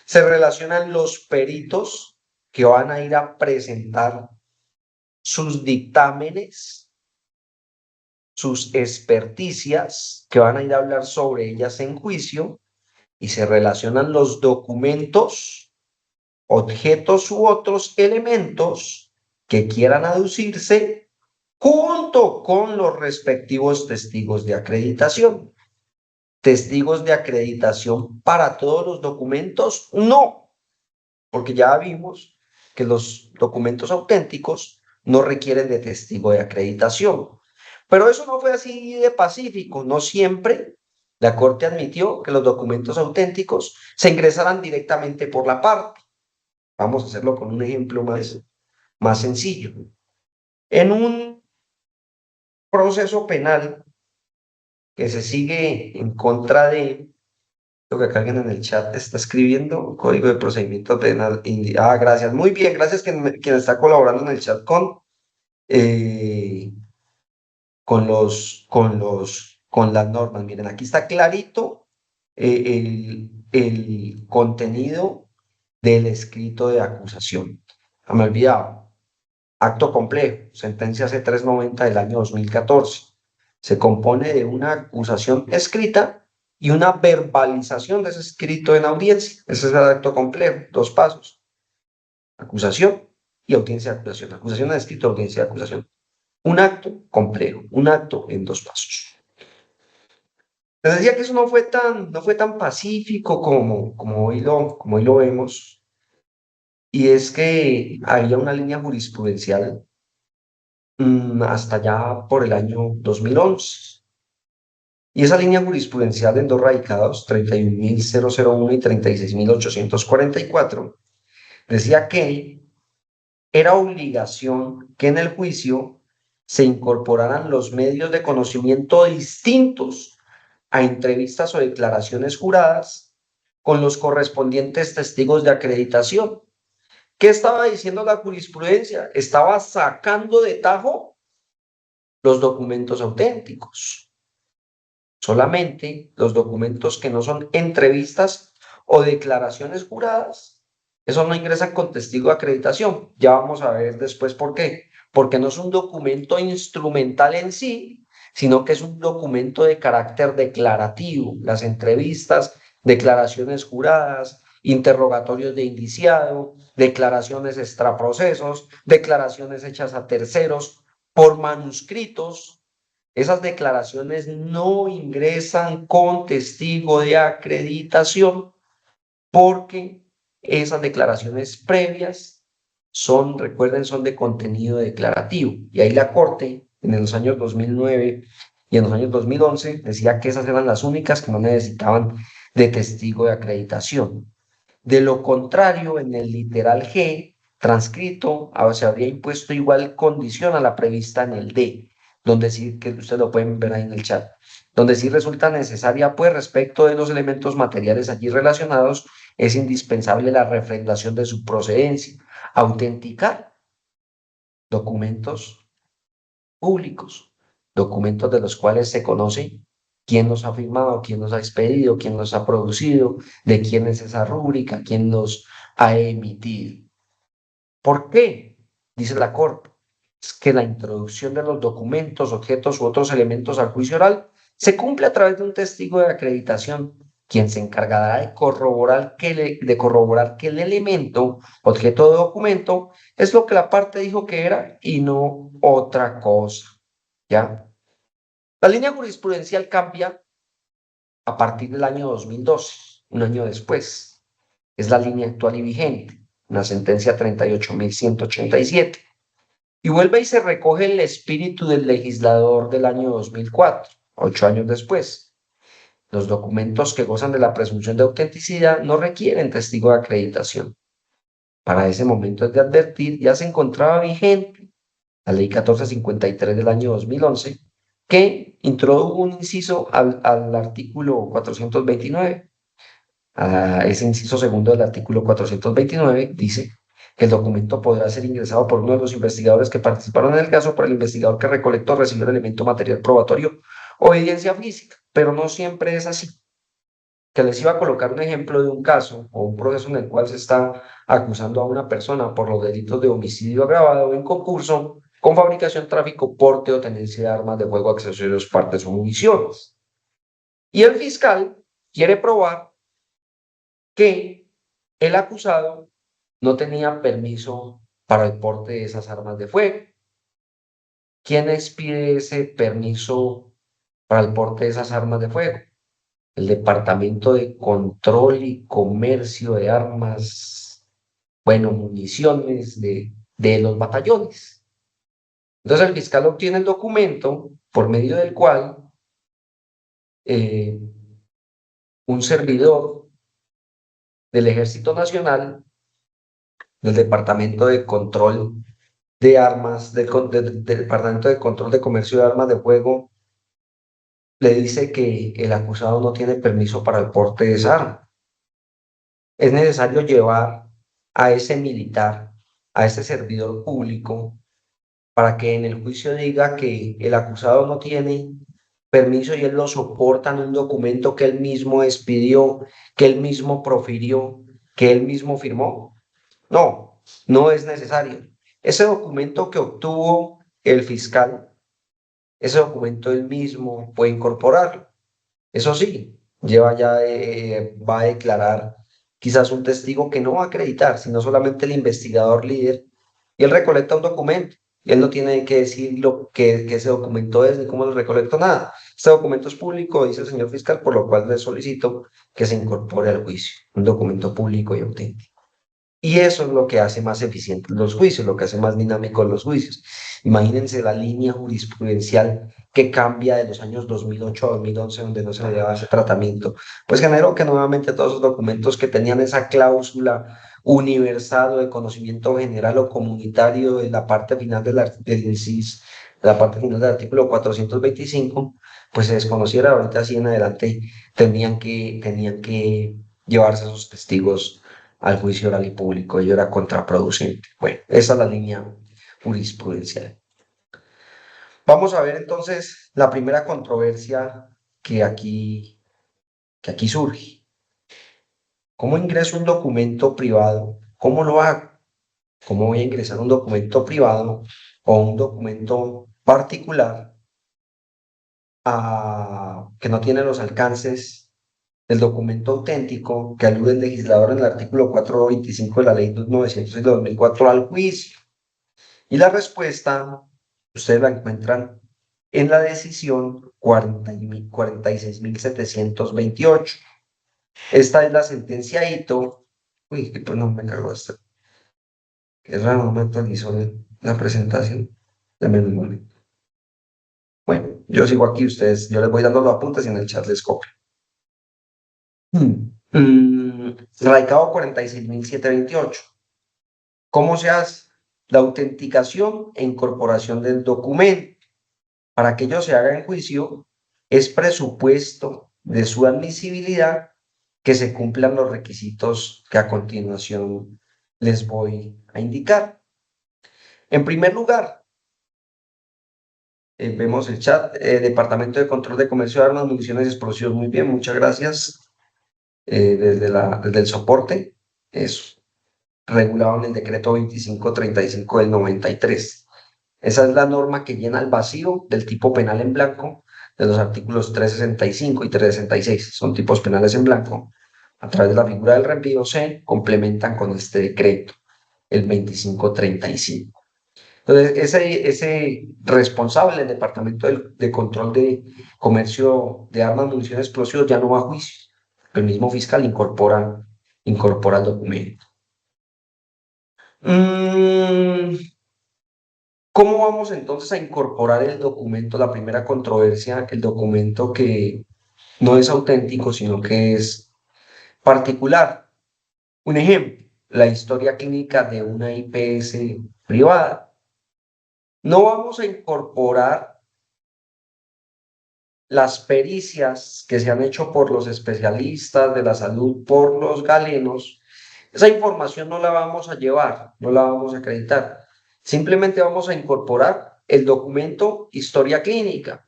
¿Se relacionan los peritos que van a ir a presentar sus dictámenes, sus experticias, que van a ir a hablar sobre ellas en juicio? Y se relacionan los documentos, objetos u otros elementos que quieran aducirse junto con los respectivos testigos de acreditación. ¿Testigos de acreditación para todos los documentos? No, porque ya vimos que los documentos auténticos no requieren de testigo de acreditación. Pero eso no fue así de pacífico, no siempre. La Corte admitió que los documentos auténticos se ingresaran directamente por la parte. Vamos a hacerlo con un ejemplo más sencillo. En un proceso penal que se sigue en contra de, lo que acá alguien en el chat está escribiendo, código de procedimiento penal. Gracias, muy bien, gracias quien está colaborando en el chat con las normas. Miren, aquí está clarito el contenido del escrito de acusación. Me he olvidado. Acto complejo, sentencia C390 del año 2014. Se compone de una acusación escrita y una verbalización de ese escrito en audiencia. Ese es el acto complejo, 2 pasos. Acusación y audiencia de acusación. Acusación de escrito, audiencia de acusación. Un acto complejo, un acto en 2 pasos. Les decía que eso no fue tan pacífico como hoy lo vemos, y es que había una línea jurisprudencial hasta ya por el año 2011. Y esa línea jurisprudencial en 2 radicados, 31.001 y 36.844, decía que era obligación que en el juicio se incorporaran los medios de conocimiento distintos a entrevistas o declaraciones juradas con los correspondientes testigos de acreditación. ¿Qué estaba diciendo la jurisprudencia? Estaba sacando de tajo los documentos auténticos. Solamente los documentos que no son entrevistas o declaraciones juradas Eso no ingresan con testigo de acreditación. Ya vamos a ver después por qué. Porque no es un documento instrumental en sí, sino que es un documento de carácter declarativo. Las entrevistas, declaraciones juradas, interrogatorios de indiciado, declaraciones extraprocesos, declaraciones hechas a terceros por manuscritos. Esas declaraciones no ingresan con testigo de acreditación porque esas declaraciones previas son, recuerden, son de contenido declarativo. Y ahí la Corte, en los años 2009 y en los años 2011, decía que esas eran las únicas que no necesitaban de testigo de acreditación. De lo contrario, en el literal G, transcrito, se habría impuesto igual condición a la prevista en el D, donde sí, que ustedes lo pueden ver ahí en el chat, donde sí resulta necesaria, pues, respecto de los elementos materiales allí relacionados, es indispensable la refrendación de su procedencia, autenticar documentos públicos, documentos de los cuales se conoce quién los ha firmado, quién los ha expedido, quién los ha producido, de quién es esa rúbrica, quién los ha emitido. ¿Por qué? Dice la Corte, es que la introducción de los documentos, objetos u otros elementos al juicio oral se cumple a través de un testigo de acreditación, quien se encargará de corroborar que el elemento, objeto de documento, es lo que la parte dijo que era y no otra cosa. ¿Ya? La línea jurisprudencial cambia a partir del año 2012, un año después. Es la línea actual y vigente, una sentencia 38.187. Y vuelve y se recoge el espíritu del legislador del año 2004, 8 años después. Los documentos que gozan de la presunción de autenticidad no requieren testigo de acreditación. Para ese momento es de advertir, ya se encontraba vigente la Ley 1453 del año 2011, que introdujo un inciso al artículo 429. Ese inciso segundo del artículo 429 dice que el documento podrá ser ingresado por uno de los investigadores que participaron en el caso, por el investigador que recolectó, recibió el elemento material probatorio o evidencia física, pero no siempre es así. Que les iba a colocar un ejemplo de un caso o un proceso en el cual se está acusando a una persona por los delitos de homicidio agravado en concurso con fabricación, tráfico, porte o tenencia de armas de fuego, accesorios, partes o municiones. Y el fiscal quiere probar que el acusado no tenía permiso para el porte de esas armas de fuego. ¿Quién expide ese permiso para el porte de esas armas de fuego? El Departamento de Control y Comercio de Armas, bueno, municiones de los batallones. Entonces el fiscal obtiene el documento por medio del cual un servidor del Ejército Nacional, del Departamento de Control de Armas, del Departamento de Control de Comercio de Armas de Fuego, le dice que el acusado no tiene permiso para el porte de esa arma. Es necesario llevar a ese militar, a ese servidor público, para que en el juicio diga que el acusado no tiene permiso y él lo soporta en un documento que él mismo expidió, que él mismo profirió, que él mismo firmó. No, no es necesario. Ese documento que obtuvo el fiscal, ese documento él mismo puede incorporarlo. Eso sí, va a declarar quizás un testigo que no va a acreditar, sino solamente el investigador líder, y él recolecta un documento, y él no tiene que decir lo que ese documento es, ni cómo lo recolectó, nada. Este documento es público, dice el señor fiscal, por lo cual le solicito que se incorpore al juicio, un documento público y auténtico. Y eso es lo que hace más eficientes los juicios, lo que hace más dinámicos los juicios. Imagínense la línea jurisprudencial que cambia de los años 2008 a 2011, donde no se le daba ese tratamiento. Pues generó que nuevamente todos esos documentos que tenían esa cláusula universal o de conocimiento general o comunitario en la parte final del inciso, la parte final del artículo 425, pues se desconociera. Ahorita así en adelante tenían que llevarse esos testigos al juicio oral y público. Ello era contraproducente. Bueno, esa es la línea jurisprudencial. Vamos a ver entonces la primera controversia que aquí surge. ¿Cómo ingreso un documento privado ¿Cómo lo hago? ¿Cómo voy a ingresar un documento privado o un documento particular que no tiene los alcances del documento auténtico que alude el legislador en el artículo 425 de la ley 906 de 2004 al juicio? Y la respuesta ustedes la encuentran en la decisión 46.728. Esta es la sentencia Ito. Uy, pues no me cargó esta. Qué raro, no me actualizó la presentación. Dame un momento. Bueno, yo sigo aquí, yo les voy dando los apuntes y en el chat les copio. Radicado 46.728. ¿Cómo se hace? La autenticación e incorporación del documento. Para que ello se haga en juicio, es presupuesto de su admisibilidad que se cumplan los requisitos que a continuación les voy a indicar. En primer lugar, vemos el chat, Departamento de Control de Comercio de Armas, Municiones y Explosivos. Muy bien, muchas gracias. Desde el soporte, es regulado en el decreto 2535 del 93. Esa es la norma que llena el vacío del tipo penal en blanco de los artículos 365 y 366. Son tipos penales en blanco. A través de la figura del reenvío se complementan con este decreto, el 2535. Entonces, ese responsable del Departamento de Control de Comercio de Armas, Municiones y Explosivos ya no va a juicio. El mismo fiscal incorpora el documento. ¿Cómo vamos entonces a incorporar el documento? La primera controversia, el documento que no es auténtico, sino que es particular. Un ejemplo, la historia clínica de una IPS privada. No vamos a incorporar las pericias que se han hecho por los especialistas de la salud, por los galenos. Esa información no la vamos a llevar, no la vamos a acreditar. Simplemente vamos a incorporar el documento historia clínica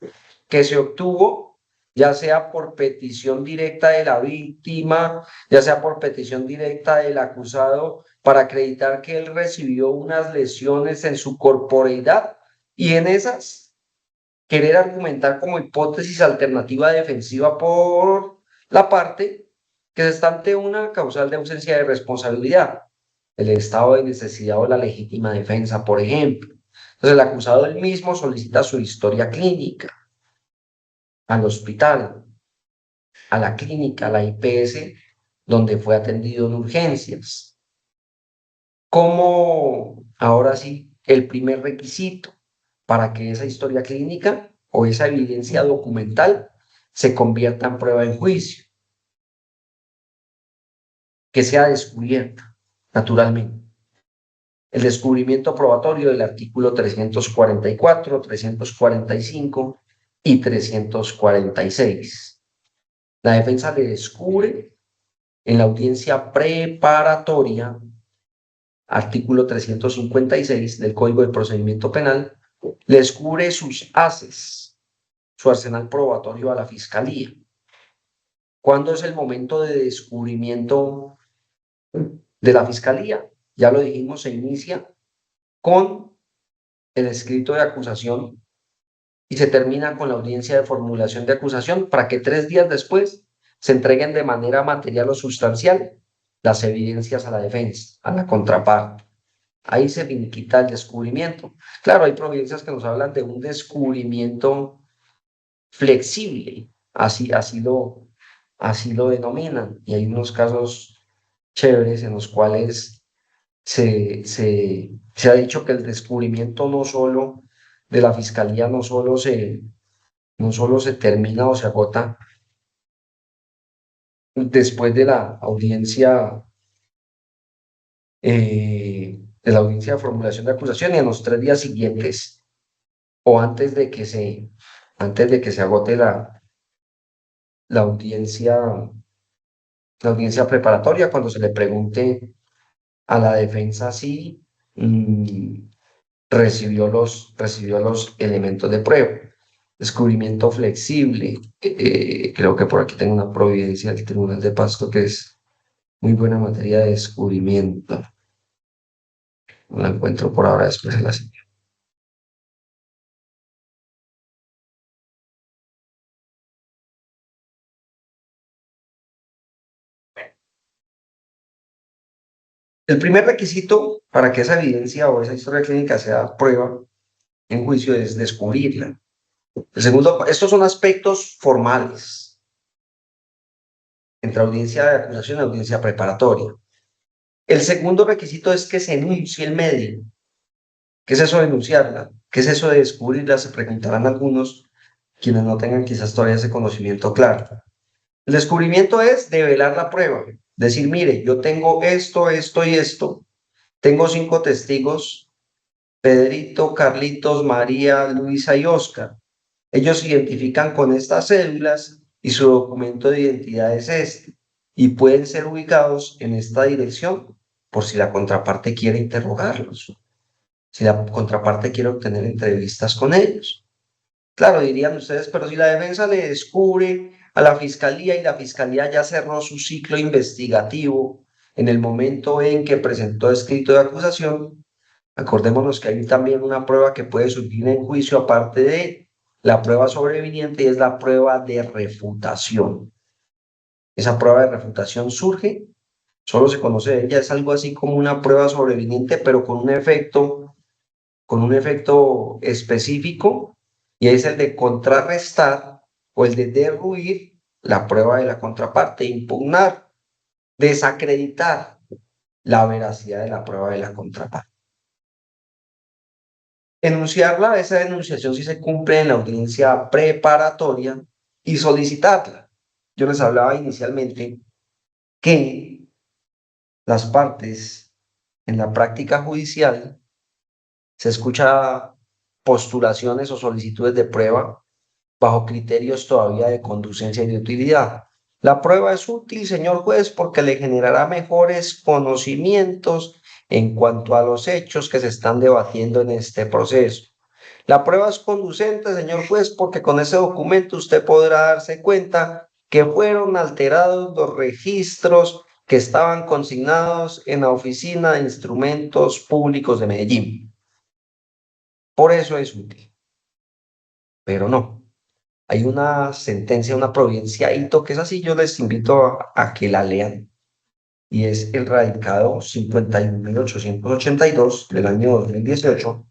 que se obtuvo, ya sea por petición directa de la víctima, ya sea por petición directa del acusado, para acreditar que él recibió unas lesiones en su corporeidad y en esas querer argumentar como hipótesis alternativa defensiva por la parte que se está ante una causal de ausencia de responsabilidad, el estado de necesidad o la legítima defensa, por ejemplo. Entonces el acusado él mismo solicita su historia clínica al hospital, a la clínica, a la IPS, donde fue atendido en urgencias. Como ahora sí, el primer requisito para que esa historia clínica o esa evidencia documental se convierta en prueba en juicio, que sea descubierta naturalmente. El descubrimiento probatorio del artículo 344, 345 y 346. La defensa le descubre en la audiencia preparatoria, artículo 356 del Código de Procedimiento Penal, le descubre sus haces, su arsenal probatorio a la Fiscalía. ¿Cuándo es el momento de descubrimiento de la Fiscalía? Ya lo dijimos, se inicia con el escrito de acusación y se termina con la audiencia de formulación de acusación para que 3 días después se entreguen de manera material o sustancial las evidencias a la defensa, a la contraparte. Ahí se finiquita el descubrimiento. Claro, hay providencias que nos hablan de un descubrimiento flexible, así lo denominan, y hay unos casos chéveres en los cuales se ha dicho que el descubrimiento no solo de la Fiscalía no solo se termina o se agota después de la audiencia de formulación de acusación y en los 3 días siguientes o antes de que se agote la audiencia preparatoria, cuando se le pregunte a la defensa si recibió los elementos de prueba. Descubrimiento flexible, creo que por aquí tengo una providencia del Tribunal de Pasto que es muy buena materia de descubrimiento. No la encuentro por ahora, después se la enseño. El primer requisito para que esa evidencia o esa historia clínica sea prueba en juicio es descubrirla. El segundo, estos son aspectos formales entre audiencia de acusación y audiencia preparatoria. El segundo requisito es que se enuncie el medio. ¿Qué es eso de enunciarla? ¿Qué es eso de descubrirla? Se preguntarán algunos quienes no tengan quizás todavía ese conocimiento claro. El descubrimiento es develar la prueba. Decir, mire, yo tengo esto, esto y esto. Tengo 5 testigos, Pedrito, Carlitos, María, Luisa y Oscar. Ellos se identifican con estas cédulas y su documento de identidad es este. Y pueden ser ubicados en esta dirección por si la contraparte quiere interrogarlos, si la contraparte quiere obtener entrevistas con ellos. Claro, dirían ustedes, pero si la defensa le descubre a la fiscalía y la fiscalía ya cerró su ciclo investigativo en el momento en que presentó escrito de acusación, acordémonos que hay también una prueba que puede surgir en juicio aparte de la prueba sobreviniente y es la prueba de refutación. Esa prueba de refutación surge, solo se conoce de ella, es algo así como una prueba sobreviniente, pero con un efecto específico, y es el de contrarrestar o el de derruir la prueba de la contraparte, impugnar, desacreditar la veracidad de la prueba de la contraparte. Enunciarla, esa denunciación sí se cumple en la audiencia preparatoria y solicitarla. Yo les hablaba inicialmente que las partes en la práctica judicial se escucha postulaciones o solicitudes de prueba bajo criterios todavía de conducencia y de utilidad. La prueba es útil, señor juez, porque le generará mejores conocimientos en cuanto a los hechos que se están debatiendo en este proceso. La prueba es conducente, señor juez, porque con ese documento usted podrá darse cuenta que fueron alterados los registros que estaban consignados en la Oficina de Instrumentos Públicos de Medellín. Por eso es útil. Pero no. Hay una sentencia, una providencia hito que es así, yo les invito a que la lean. Y es el radicado 51.882 del año 2018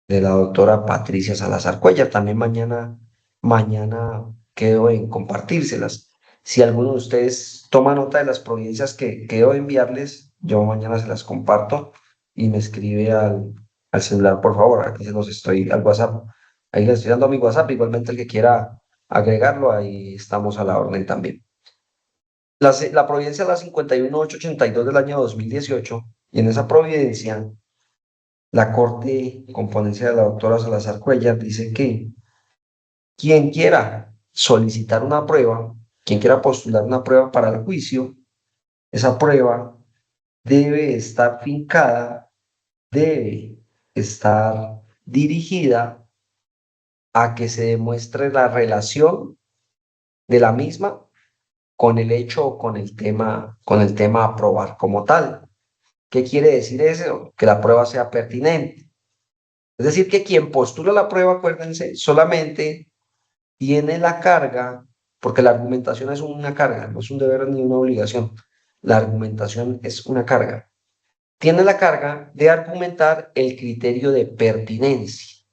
de la doctora Patricia Salazar Cuellar. También mañana quedo en compartírselas. Si alguno de ustedes toma nota de las providencias que quedo de enviarles, yo mañana se las comparto y me escribe al celular, por favor. Aquí se los estoy al WhatsApp. Ahí les estoy dando a mi WhatsApp. Igualmente el que quiera agregarlo, ahí estamos a la orden también. La providencia es la 51.882 del año 2018 y en esa providencia la Corte, con ponencia de la doctora Salazar Cuellar, dice que quien quiera solicitar una prueba, quien quiera postular una prueba para el juicio, esa prueba debe estar fincada, debe estar dirigida a que se demuestre la relación de la misma con el hecho o con el tema a aprobar como tal. ¿Qué quiere decir eso? Que la prueba sea pertinente. Es decir, que quien postula la prueba, acuérdense, solamente tiene la carga, porque la argumentación es una carga, no es un deber ni una obligación. La argumentación es una carga. Tiene la carga de argumentar el criterio de pertinencia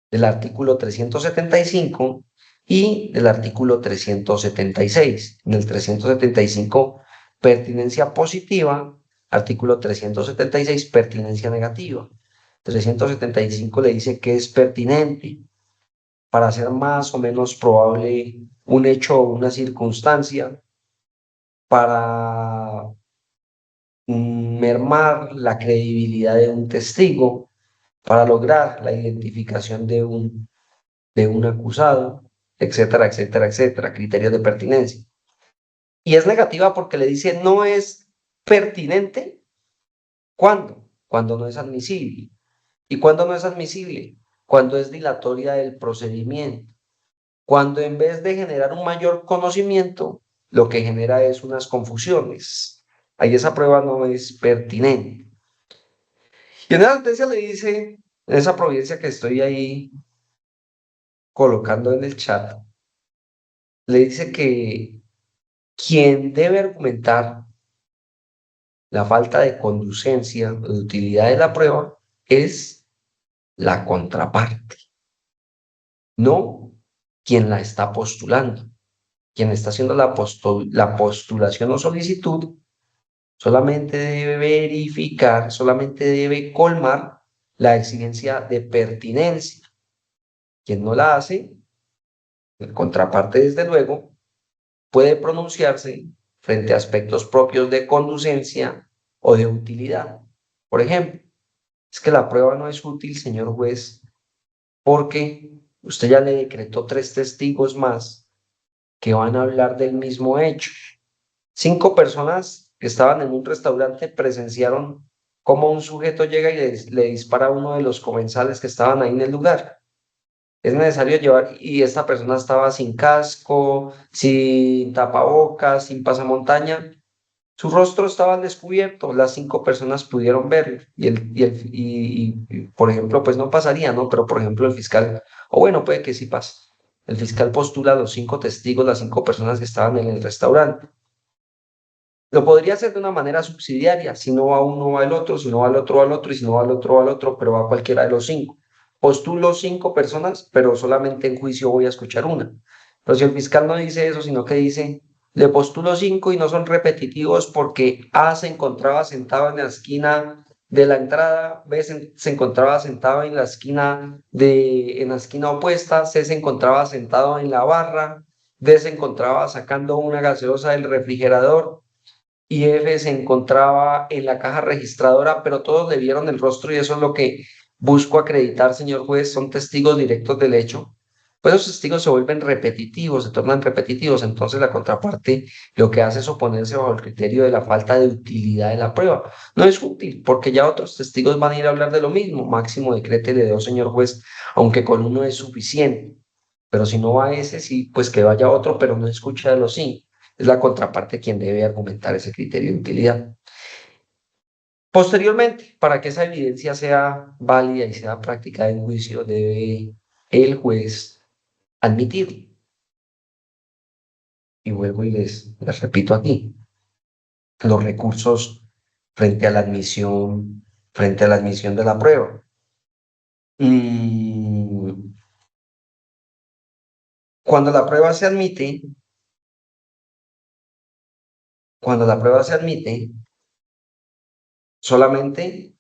del artículo 375 y del artículo 376. En el 375, pertinencia positiva, artículo 376, pertinencia negativa. 375 le dice que es pertinente para hacer más o menos probable un hecho o una circunstancia, para mermar la credibilidad de un testigo, para lograr la identificación de un acusado, etcétera, etcétera, etcétera, criterios de pertinencia. Y es negativa porque le dice no es pertinente. ¿Cuándo? Cuando no es admisible. ¿Y cuándo no es admisible? Cuando es dilatoria del procedimiento. Cuando en vez de generar un mayor conocimiento, lo que genera es unas confusiones. Ahí esa prueba no es pertinente. Y en esa sentencia le dice, en esa providencia que estoy ahí colocando en el chat, le dice que quien debe argumentar la falta de conducencia o de utilidad de la prueba es la contraparte, no quien la está postulando. Quien está haciendo la postulación o solicitud solamente debe verificar, solamente debe colmar la exigencia de pertinencia. Quien no la hace, el contraparte, desde luego, puede pronunciarse frente a aspectos propios de conducencia o de utilidad. Por ejemplo, es que la prueba no es útil, señor juez, porque usted ya le decretó 3 testigos más que van a hablar del mismo hecho. 5 personas que estaban en un restaurante presenciaron cómo un sujeto llega y le dispara a uno de los comensales que estaban ahí en el lugar. Es necesario llevar, y esta persona estaba sin casco, sin tapabocas, sin pasamontaña. Su rostro estaba al descubierto, las 5 personas pudieron verlo por ejemplo, pues no pasaría, ¿no? Pero por ejemplo el fiscal, o bueno, puede que sí pase. El fiscal postula a los 5 testigos, las 5 personas que estaban en el restaurante. Lo podría hacer de una manera subsidiaria, si no va uno va el otro, si no va el otro va el otro, y si no va el otro va el otro, pero va cualquiera de los 5. Postulo 5 personas, pero solamente en juicio voy a escuchar una. Pero si el fiscal no dice eso, sino que dice, le postulo 5 y no son repetitivos porque A se encontraba sentado en la esquina de la entrada, B se encontraba sentado en la esquina opuesta, C se encontraba sentado en la barra, D se encontraba sacando una gaseosa del refrigerador, y F se encontraba en la caja registradora, pero todos le vieron el rostro y eso es lo que busco acreditar, señor juez, son testigos directos del hecho. Pues esos testigos se vuelven repetitivos, se tornan repetitivos, entonces la contraparte lo que hace es oponerse bajo el criterio de la falta de utilidad de la prueba. No es útil, porque ya otros testigos van a ir a hablar de lo mismo, máximo decrétele 2, señor juez, aunque con uno es suficiente. Pero si no va ese, sí, pues que vaya otro, pero no escucha de los 5. Es la contraparte quien debe argumentar ese criterio de utilidad. Posteriormente, para que esa evidencia sea válida y sea práctica en juicio, debe el juez admitirlo. Y vuelvo y les repito aquí, los recursos frente a la admisión de la prueba. Cuando la prueba se admite, solamente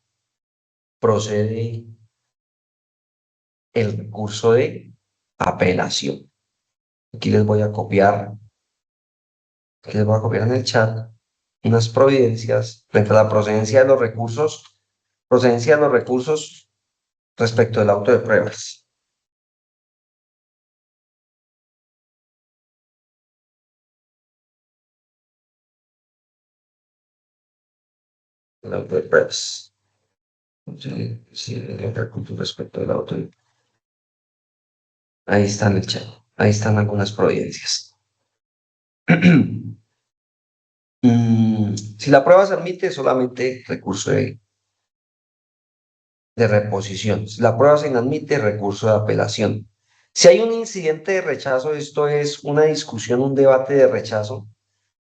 procede el recurso de apelación. Aquí les voy a copiar en el chat unas providencias frente a la procedencia de los recursos respecto del auto de pruebas. El auto de pruebas. Sí, el recurso respecto del auto de... Ahí está en el chat. Ahí están algunas providencias. Si la prueba se admite, solamente recurso de reposición. Si la prueba se inadmite, recurso de apelación. Si hay un incidente de rechazo, esto es una discusión, un debate de rechazo,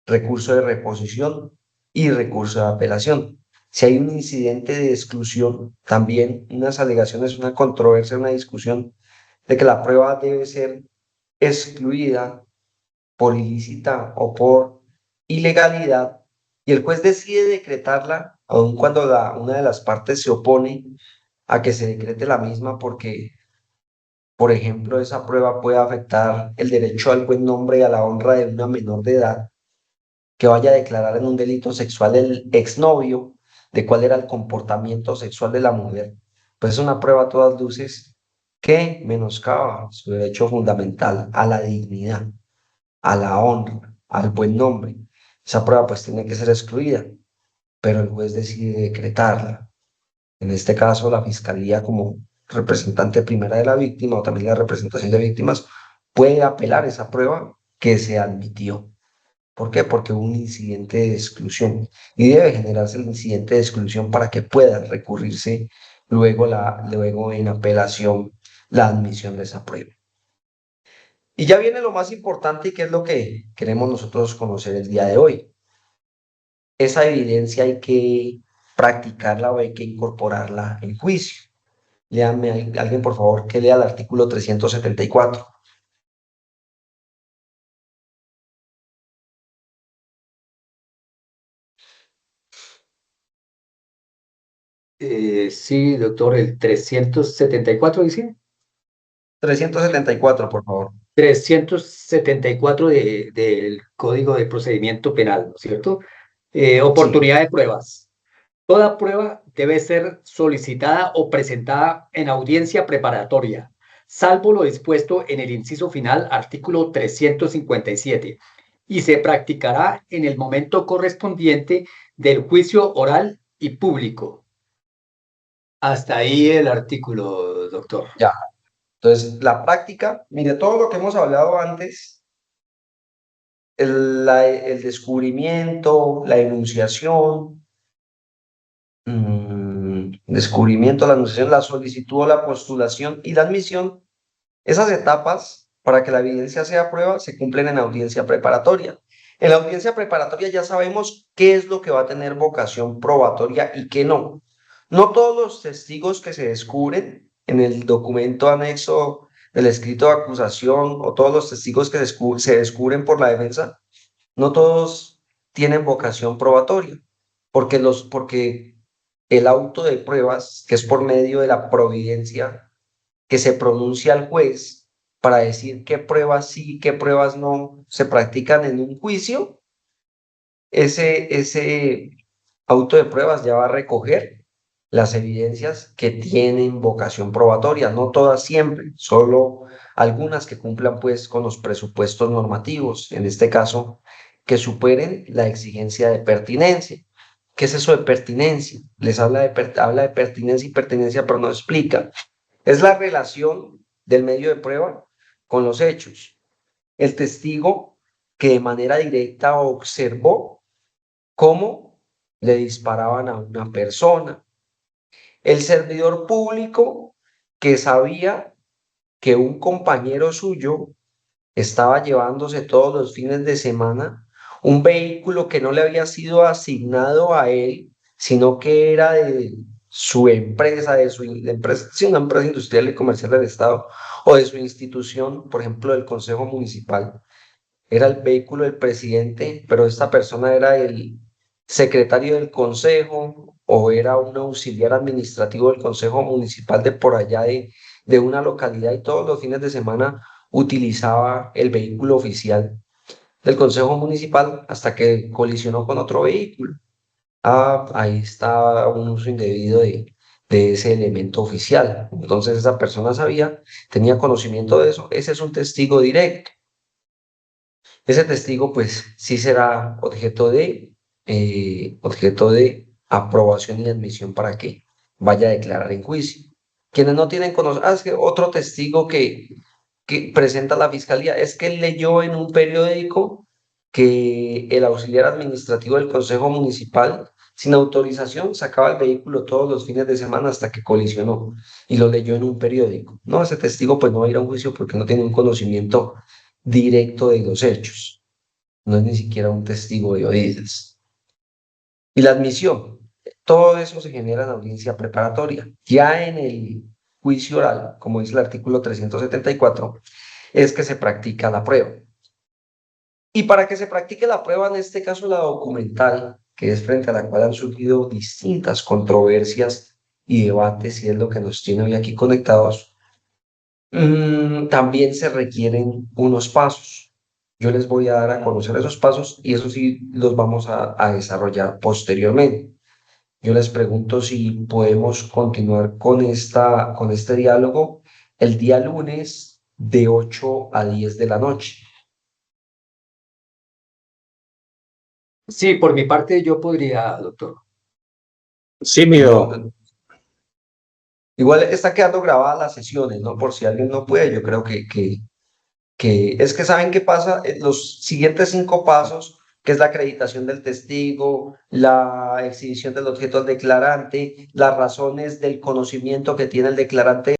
recurso de reposición y recurso de apelación. Si hay un incidente de exclusión, también unas alegaciones, una controversia, una discusión de que la prueba debe ser excluida por ilícita o por ilegalidad, y el juez decide decretarla, aun cuando una de las partes se opone a que se decrete la misma porque, por ejemplo, esa prueba puede afectar el derecho al buen nombre y a la honra de una menor de edad, que vaya a declarar en un delito sexual el exnovio de cuál era el comportamiento sexual de la mujer. Pues es una prueba a todas luces que menoscaba su derecho fundamental a la dignidad, a la honra, al buen nombre. Esa prueba pues tiene que ser excluida, pero el juez decide decretarla. En este caso, la fiscalía, como representante primera de la víctima o también la representación de víctimas, puede apelar esa prueba que se admitió. ¿Por qué? Porque hubo un incidente de exclusión y debe generarse el incidente de exclusión para que pueda recurrirse luego en apelación la admisión de esa prueba. Y ya viene lo más importante y que es lo que queremos nosotros conocer el día de hoy. Esa evidencia hay que practicarla o hay que incorporarla en juicio. Léanme alguien, por favor, que lea el artículo 374. Sí, doctor, el 374 dice. 374, por favor. 374 del Código de Procedimiento Penal, ¿no es cierto? Sí, Oportunidad de pruebas. Toda prueba debe ser solicitada o presentada en audiencia preparatoria, salvo lo dispuesto en el inciso final, artículo 357, y se practicará en el momento correspondiente del juicio oral y público. Hasta ahí el artículo, doctor. ya. Entonces, la práctica, mire, todo lo que hemos hablado antes, el descubrimiento, la enunciación, descubrimiento, la enunciación, la solicitud o la postulación y la admisión, esas etapas para que la evidencia sea prueba se cumplen en audiencia preparatoria. En la audiencia preparatoria ya sabemos qué es lo que va a tener vocación probatoria y qué no. No todos los testigos que se descubren en el documento anexo del escrito de acusación o todos los testigos que se descubren por la defensa, no todos tienen vocación probatoria, porque el auto de pruebas, que es por medio de la providencia que se pronuncia al juez para decir qué pruebas sí, qué pruebas no se practican en un juicio, ese auto de pruebas ya va a recoger las evidencias que tienen vocación probatoria, no todas siempre, solo algunas que cumplan pues con los presupuestos normativos, en este caso, que superen la exigencia de pertinencia. ¿Qué es eso de pertinencia? Les habla de pertinencia y pertinencia, pero no explica. Es la relación del medio de prueba con los hechos. El testigo que de manera directa observó cómo le disparaban a una persona. El servidor público que sabía que un compañero suyo estaba llevándose todos los fines de semana un vehículo que no le había sido asignado a él, sino que era de su empresa, sí, una empresa industrial y comercial del Estado, o de su institución, por ejemplo, del Consejo Municipal. Era el vehículo del presidente, pero esta persona era el secretario del consejo o era un auxiliar administrativo del consejo municipal de por allá de una localidad y todos los fines de semana utilizaba el vehículo oficial del consejo municipal hasta que colisionó con otro vehículo. Ahí está un uso indebido de ese elemento oficial. Entonces esa persona sabía, tenía conocimiento de eso. Ese es un testigo directo. Ese testigo, pues, sí será objeto de aprobación y admisión para que vaya a declarar en juicio. Quienes no tienen conocimiento, es que otro testigo que presenta la fiscalía es que él leyó en un periódico que el auxiliar administrativo del Consejo Municipal, sin autorización, sacaba el vehículo todos los fines de semana hasta que colisionó y lo leyó en un periódico. No, ese testigo pues no va a ir a un juicio porque no tiene un conocimiento directo de los hechos. No es ni siquiera un testigo de oídas. Y la admisión, todo eso se genera en audiencia preparatoria. Ya en el juicio oral, como dice el artículo 374, es que se practica la prueba. Y para que se practique la prueba, en este caso la documental, que es frente a la cual han surgido distintas controversias y debates, y es lo que nos tiene hoy aquí conectados, también se requieren unos pasos. Yo les voy a dar a conocer esos pasos y eso sí los vamos a desarrollar posteriormente. Yo les pregunto si podemos continuar con este diálogo el día lunes de 8 a 10 de la noche. Sí, por mi parte yo podría, doctor. Sí, mi doctor. Igual está quedando grabadas las sesiones, ¿no? Por si alguien no puede, yo creo que es que ¿saben qué pasa? Los siguientes 5 pasos que es la acreditación del testigo, la exhibición del objeto al declarante, las razones del conocimiento que tiene el declarante